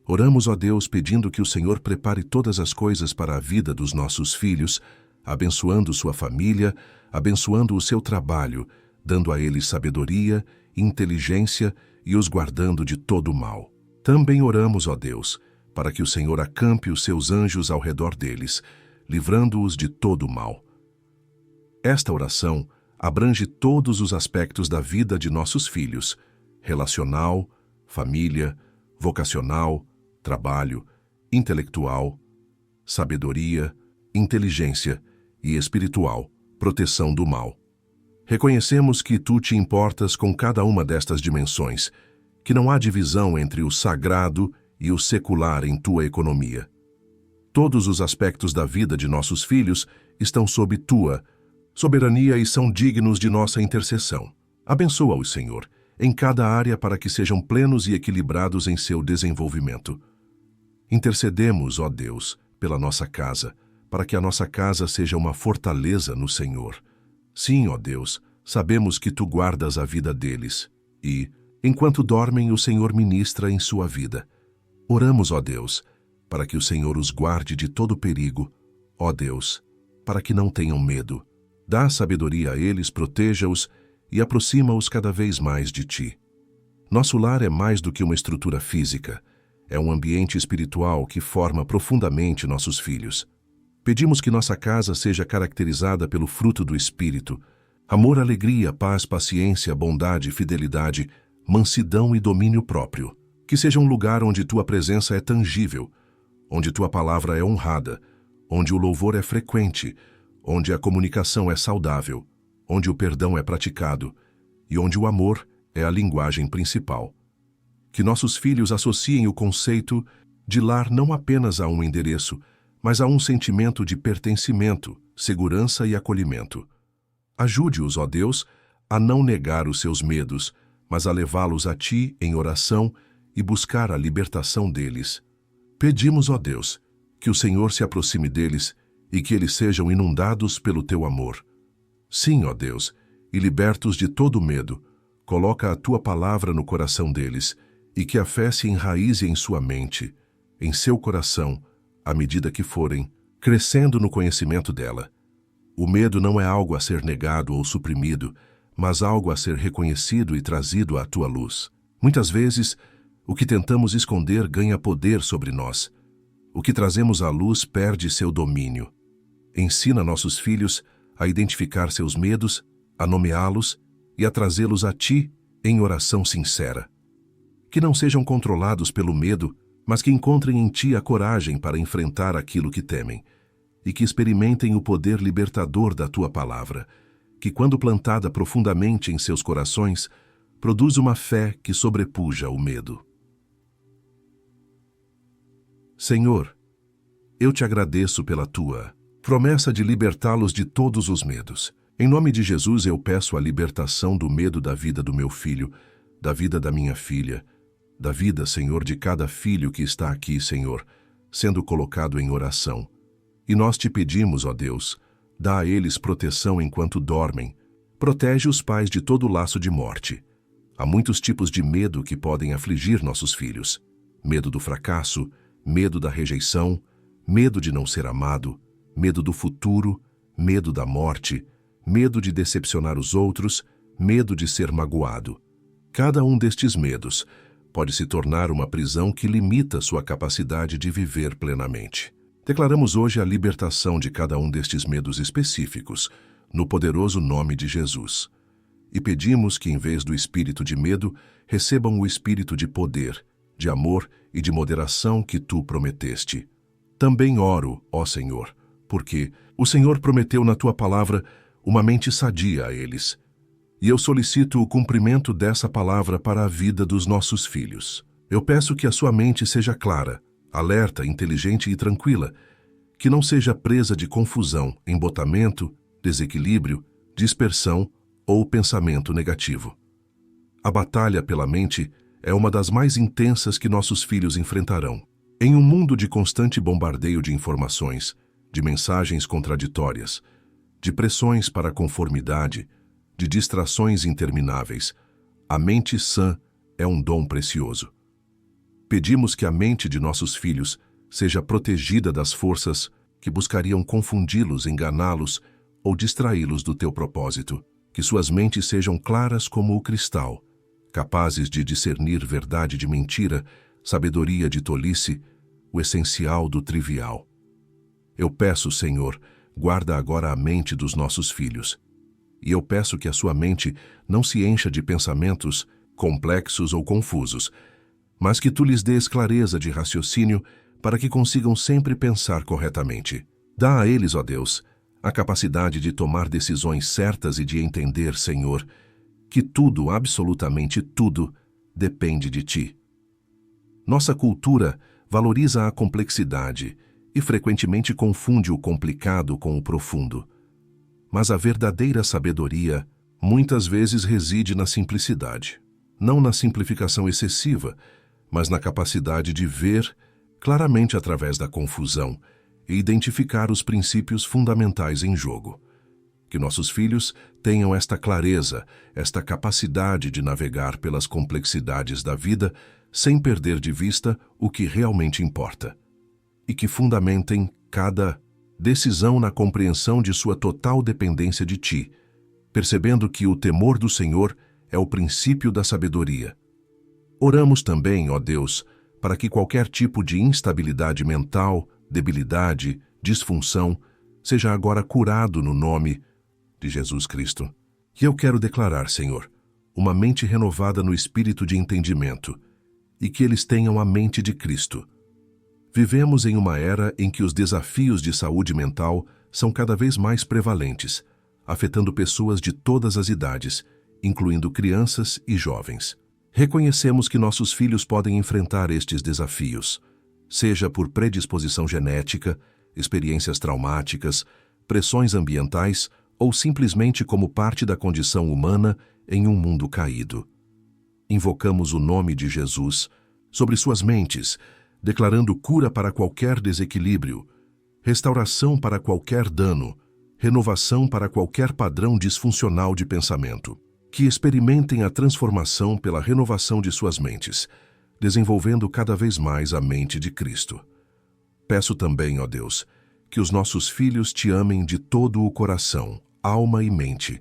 Oramos, ó Deus, pedindo que o Senhor prepare todas as coisas para a vida dos nossos filhos, abençoando sua família, abençoando o seu trabalho, dando a eles sabedoria, inteligência e os guardando de todo o mal. Também oramos, ó Deus, para que o Senhor acampe os seus anjos ao redor deles, livrando-os de todo o mal. Esta oração abrange todos os aspectos da vida de nossos filhos: relacional, família, vocacional, trabalho, intelectual, sabedoria, inteligência e espiritual, proteção do mal. Reconhecemos que tu te importas com cada uma destas dimensões, que não há divisão entre o sagrado e o secular em tua economia. Todos os aspectos da vida de nossos filhos estão sob tua soberania e são dignos de nossa intercessão. Abençoa-os, Senhor, em cada área para que sejam plenos e equilibrados em seu desenvolvimento. Intercedemos, ó Deus, pela nossa casa, para que a nossa casa seja uma fortaleza no Senhor. Sim, ó Deus, sabemos que tu guardas a vida deles e, enquanto dormem, o Senhor ministra em sua vida. Oramos, ó Deus, para que o Senhor os guarde de todo perigo, ó Deus, para que não tenham medo. Dá sabedoria a eles, proteja-os e aproxima-os cada vez mais de ti. Nosso lar é mais do que uma estrutura física, é um ambiente espiritual que forma profundamente nossos filhos. Pedimos que nossa casa seja caracterizada pelo fruto do Espírito: amor, alegria, paz, paciência, bondade, fidelidade, mansidão e domínio próprio. Que seja um lugar onde tua presença é tangível, onde tua palavra é honrada, onde o louvor é frequente, onde a comunicação é saudável, onde o perdão é praticado e onde o amor é a linguagem principal. Que nossos filhos associem o conceito de lar não apenas a um endereço, mas a um sentimento de pertencimento, segurança e acolhimento. Ajude-os, ó Deus, a não negar os seus medos, mas a levá-los a ti em oração e buscar a libertação deles. Pedimos, ó Deus, que o Senhor se aproxime deles e que eles sejam inundados pelo teu amor. Sim, ó Deus, e libertos de todo medo, coloca a tua palavra no coração deles e que a fé se enraize em sua mente, em seu coração, à medida que forem crescendo no conhecimento dela. O medo não é algo a ser negado ou suprimido, mas algo a ser reconhecido e trazido à tua luz. Muitas vezes, o que tentamos esconder ganha poder sobre nós. O que trazemos à luz perde seu domínio. Ensina nossos filhos a identificar seus medos, a nomeá-los e a trazê-los a ti em oração sincera. Que não sejam controlados pelo medo, mas que encontrem em ti a coragem para enfrentar aquilo que temem, e que experimentem o poder libertador da tua palavra, que, quando plantada profundamente em seus corações, produz uma fé que sobrepuja o medo. Senhor, eu te agradeço pela tua promessa de libertá-los de todos os medos. Em nome de Jesus eu peço a libertação do medo da vida do meu filho, da vida da minha filha, da vida, Senhor, de cada filho que está aqui, Senhor, sendo colocado em oração. E nós te pedimos, ó Deus, dá a eles proteção enquanto dormem. Protege os pais de todo laço de morte. Há muitos tipos de medo que podem afligir nossos filhos. Medo do fracasso, medo da rejeição, medo de não ser amado, medo do futuro, medo da morte, medo de decepcionar os outros, medo de ser magoado. Cada um destes medos pode se tornar uma prisão que limita sua capacidade de viver plenamente. Declaramos hoje a libertação de cada um destes medos específicos, no poderoso nome de Jesus. E pedimos que, em vez do espírito de medo, recebam o espírito de poder, de amor e de moderação que tu prometeste. Também oro, ó Senhor, porque o Senhor prometeu na tua palavra uma mente sadia a eles. E eu solicito o cumprimento dessa palavra para a vida dos nossos filhos. Eu peço que a sua mente seja clara, alerta, inteligente e tranquila, que não seja presa de confusão, embotamento, desequilíbrio, dispersão ou pensamento negativo. A batalha pela mente é uma das mais intensas que nossos filhos enfrentarão. Em um mundo de constante bombardeio de informações, de mensagens contraditórias, de pressões para a conformidade, de distrações intermináveis, a mente sã é um dom precioso. Pedimos que a mente de nossos filhos seja protegida das forças que buscariam confundi-los, enganá-los ou distraí-los do teu propósito. Que suas mentes sejam claras como o cristal, capazes de discernir verdade de mentira, sabedoria de tolice, o essencial do trivial. Eu peço, Senhor, guarda agora a mente dos nossos filhos. E eu peço que a sua mente não se encha de pensamentos complexos ou confusos, mas que tu lhes dês clareza de raciocínio para que consigam sempre pensar corretamente. Dá a eles, ó Deus, a capacidade de tomar decisões certas e de entender, Senhor, que tudo, absolutamente tudo, depende de ti. Nossa cultura valoriza a complexidade e frequentemente confunde o complicado com o profundo. Mas a verdadeira sabedoria muitas vezes reside na simplicidade. Não na simplificação excessiva, mas na capacidade de ver claramente através da confusão e identificar os princípios fundamentais em jogo. Que nossos filhos tenham esta clareza, esta capacidade de navegar pelas complexidades da vida sem perder de vista o que realmente importa. E que fundamentem cada decisão na compreensão de sua total dependência de ti, percebendo que o temor do Senhor é o princípio da sabedoria. Oramos também, ó Deus, para que qualquer tipo de instabilidade mental, debilidade, disfunção, seja agora curado no nome de Jesus Cristo. E eu quero declarar, Senhor, uma mente renovada no espírito de entendimento, e que eles tenham a mente de Cristo. Vivemos em uma era em que os desafios de saúde mental são cada vez mais prevalentes, afetando pessoas de todas as idades, incluindo crianças e jovens. Reconhecemos que nossos filhos podem enfrentar estes desafios, seja por predisposição genética, experiências traumáticas, pressões ambientais ou simplesmente como parte da condição humana em um mundo caído. Invocamos o nome de Jesus sobre suas mentes, declarando cura para qualquer desequilíbrio, restauração para qualquer dano, renovação para qualquer padrão disfuncional de pensamento. Que experimentem a transformação pela renovação de suas mentes, desenvolvendo cada vez mais a mente de Cristo. Peço também, ó Deus, que os nossos filhos te amem de todo o coração, alma e mente,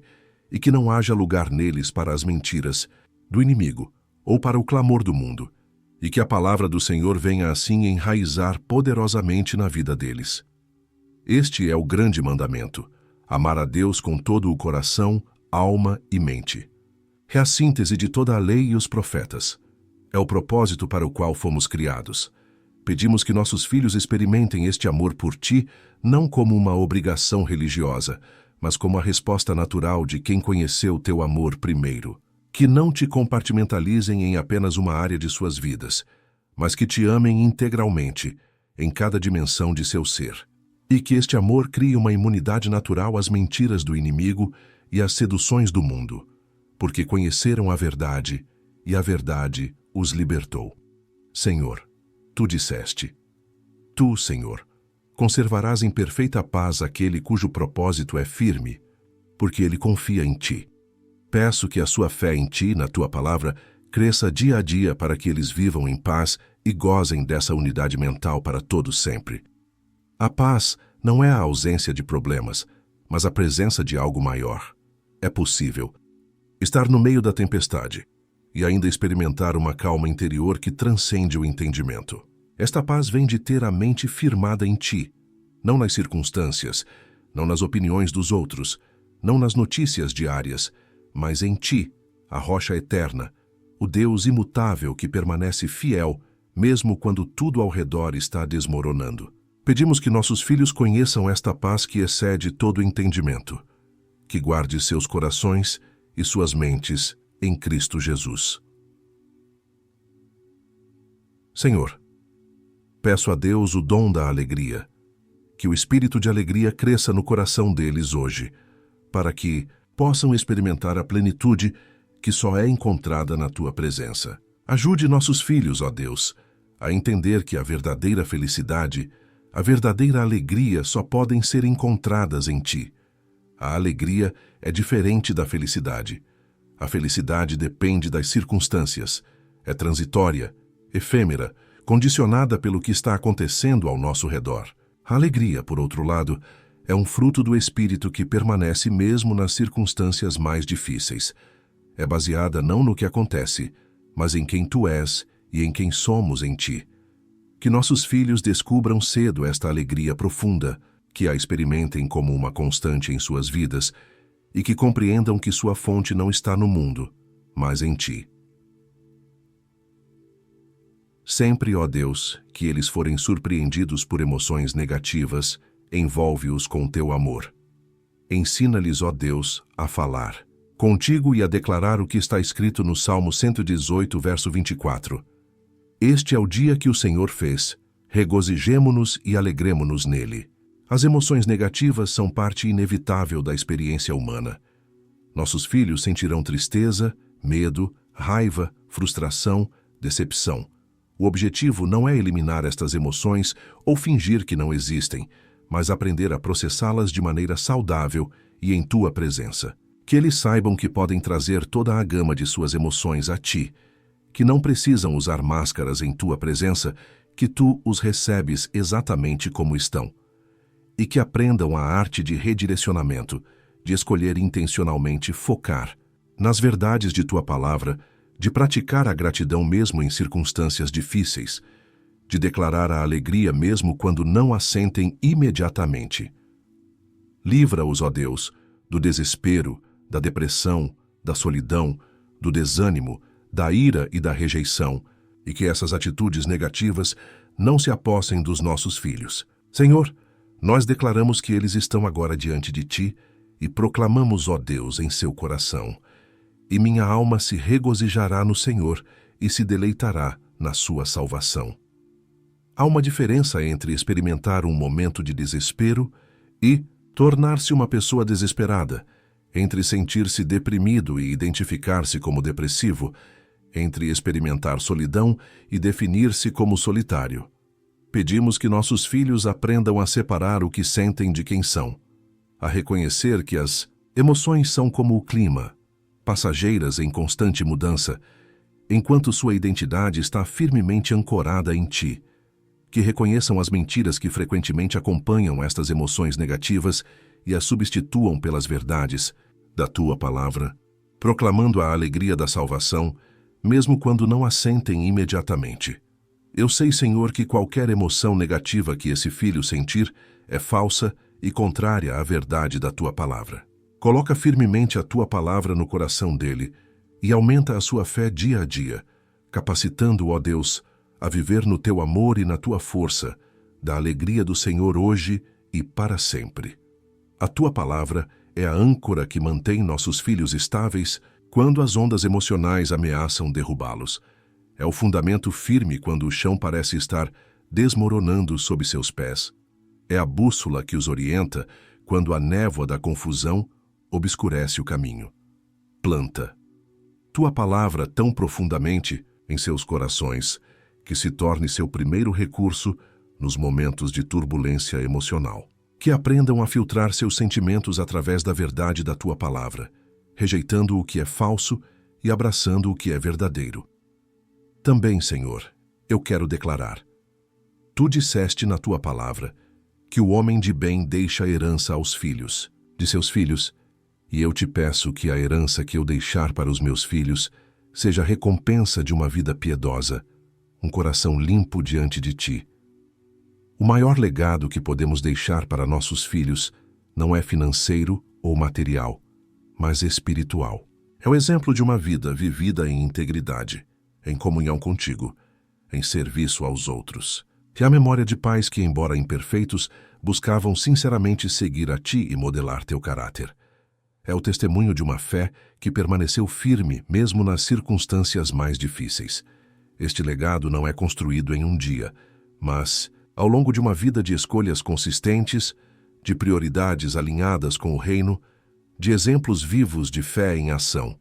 e que não haja lugar neles para as mentiras do inimigo ou para o clamor do mundo, e que a palavra do Senhor venha assim enraizar poderosamente na vida deles. Este é o grande mandamento: amar a Deus com todo o coração, alma e mente. É a síntese de toda a lei e os profetas. É o propósito para o qual fomos criados. Pedimos que nossos filhos experimentem este amor por ti não como uma obrigação religiosa, mas como a resposta natural de quem conheceu teu amor primeiro. Que não te compartimentalizem em apenas uma área de suas vidas, mas que te amem integralmente, em cada dimensão de seu ser. E que este amor crie uma imunidade natural às mentiras do inimigo e às seduções do mundo, porque conheceram a verdade, e a verdade os libertou. Senhor, tu disseste: Tu, Senhor, conservarás em perfeita paz aquele cujo propósito é firme, porque ele confia em ti. Peço que a sua fé em ti, na tua palavra, cresça dia a dia para que eles vivam em paz e gozem dessa unidade mental para todos sempre. A paz não é a ausência de problemas, mas a presença de algo maior. É possível estar no meio da tempestade e ainda experimentar uma calma interior que transcende o entendimento. Esta paz vem de ter a mente firmada em ti, não nas circunstâncias, não nas opiniões dos outros, não nas notícias diárias, mas em ti, a rocha eterna, o Deus imutável que permanece fiel, mesmo quando tudo ao redor está desmoronando. Pedimos que nossos filhos conheçam esta paz que excede todo entendimento, que guarde seus corações e suas mentes em Cristo Jesus. Senhor, peço a Deus o dom da alegria, que o espírito de alegria cresça no coração deles hoje, para que possam experimentar a plenitude que só é encontrada na tua presença. Ajude nossos filhos, ó Deus, a entender que a verdadeira felicidade, a verdadeira alegria só podem ser encontradas em ti. A alegria é diferente da felicidade. A felicidade depende das circunstâncias, é transitória, efêmera, condicionada pelo que está acontecendo ao nosso redor. A alegria, por outro lado, é um fruto do Espírito que permanece mesmo nas circunstâncias mais difíceis. É baseada não no que acontece, mas em quem tu és e em quem somos em ti. Que nossos filhos descubram cedo esta alegria profunda, que a experimentem como uma constante em suas vidas e que compreendam que sua fonte não está no mundo, mas em ti. Sempre, ó Deus, que eles forem surpreendidos por emoções negativas, envolve-os com teu amor. Ensina-lhes, ó Deus, a falar contigo e a declarar o que está escrito no Salmo 118, verso 24. Este é o dia que o Senhor fez, regozijemo-nos e alegremo-nos nele. As emoções negativas são parte inevitável da experiência humana. Nossos filhos sentirão tristeza, medo, raiva, frustração, decepção. O objetivo não é eliminar estas emoções ou fingir que não existem, mas aprender a processá-las de maneira saudável e em tua presença. Que eles saibam que podem trazer toda a gama de suas emoções a ti, que não precisam usar máscaras em tua presença, que tu os recebes exatamente como estão. E que aprendam a arte de redirecionamento, de escolher intencionalmente focar nas verdades de tua palavra, de praticar a gratidão mesmo em circunstâncias difíceis, de declarar a alegria mesmo quando não a sentem imediatamente. Livra-os, ó Deus, do desespero, da depressão, da solidão, do desânimo, da ira e da rejeição, e que essas atitudes negativas não se apossem dos nossos filhos. Senhor, nós declaramos que eles estão agora diante de ti e proclamamos, ó Deus, em seu coração: e minha alma se regozijará no Senhor e se deleitará na sua salvação. Há uma diferença entre experimentar um momento de desespero e tornar-se uma pessoa desesperada, entre sentir-se deprimido e identificar-se como depressivo, entre experimentar solidão e definir-se como solitário. Pedimos que nossos filhos aprendam a separar o que sentem de quem são, a reconhecer que as emoções são como o clima, passageiras em constante mudança, enquanto sua identidade está firmemente ancorada em ti. Que reconheçam as mentiras que frequentemente acompanham estas emoções negativas e as substituam pelas verdades da tua palavra, proclamando a alegria da salvação, mesmo quando não a sentem imediatamente. Eu sei, Senhor, que qualquer emoção negativa que esse filho sentir é falsa e contrária à verdade da tua palavra. Coloca firmemente a tua palavra no coração dele e aumenta a sua fé dia a dia, capacitando-o, ó Deus, a viver no teu amor e na tua força, da alegria do Senhor hoje e para sempre. A tua palavra é a âncora que mantém nossos filhos estáveis quando as ondas emocionais ameaçam derrubá-los. É o fundamento firme quando o chão parece estar desmoronando sob seus pés. É a bússola que os orienta quando a névoa da confusão obscurece o caminho. Planta tua palavra tão profundamente em seus corações, que se torne seu primeiro recurso nos momentos de turbulência emocional. Que aprendam a filtrar seus sentimentos através da verdade da tua palavra, rejeitando o que é falso e abraçando o que é verdadeiro. Também, Senhor, eu quero declarar: Tu disseste na tua palavra que o homem de bem deixa a herança aos filhos de seus filhos, e eu te peço que a herança que eu deixar para os meus filhos seja a recompensa de uma vida piedosa, um coração limpo diante de ti. O maior legado que podemos deixar para nossos filhos não é financeiro ou material, mas espiritual. É o exemplo de uma vida vivida em integridade, em comunhão contigo, em serviço aos outros. E a memória de pais que, embora imperfeitos, buscavam sinceramente seguir a ti e modelar teu caráter. É o testemunho de uma fé que permaneceu firme mesmo nas circunstâncias mais difíceis. Este legado não é construído em um dia, mas ao longo de uma vida de escolhas consistentes, de prioridades alinhadas com o reino, de exemplos vivos de fé em ação.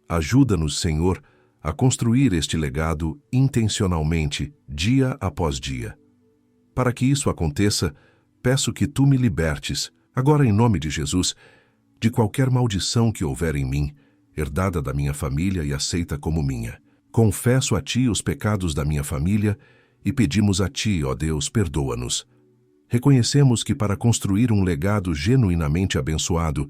Ajuda-nos, Senhor, a construir este legado intencionalmente, dia após dia. Para que isso aconteça, peço que tu me libertes, agora em nome de Jesus, de qualquer maldição que houver em mim, herdada da minha família e aceita como minha. Confesso a ti os pecados da minha família e pedimos a ti, ó Deus, perdoa-nos. Reconhecemos que para construir um legado genuinamente abençoado,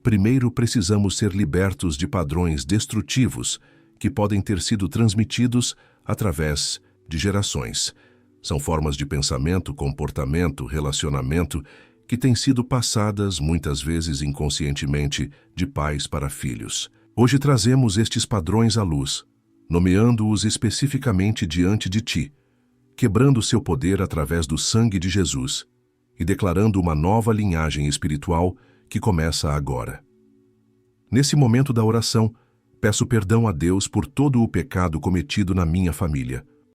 primeiro precisamos ser libertos de padrões destrutivos que podem ter sido transmitidos através de gerações. São formas de pensamento, comportamento, relacionamento que têm sido passadas, muitas vezes inconscientemente, de pais para filhos. Hoje trazemos estes padrões à luz, nomeando-os especificamente diante de ti, quebrando seu poder através do sangue de Jesus e declarando uma nova linhagem espiritual que começa agora. Nesse momento da oração, peço perdão a Deus por todo o pecado cometido na minha família,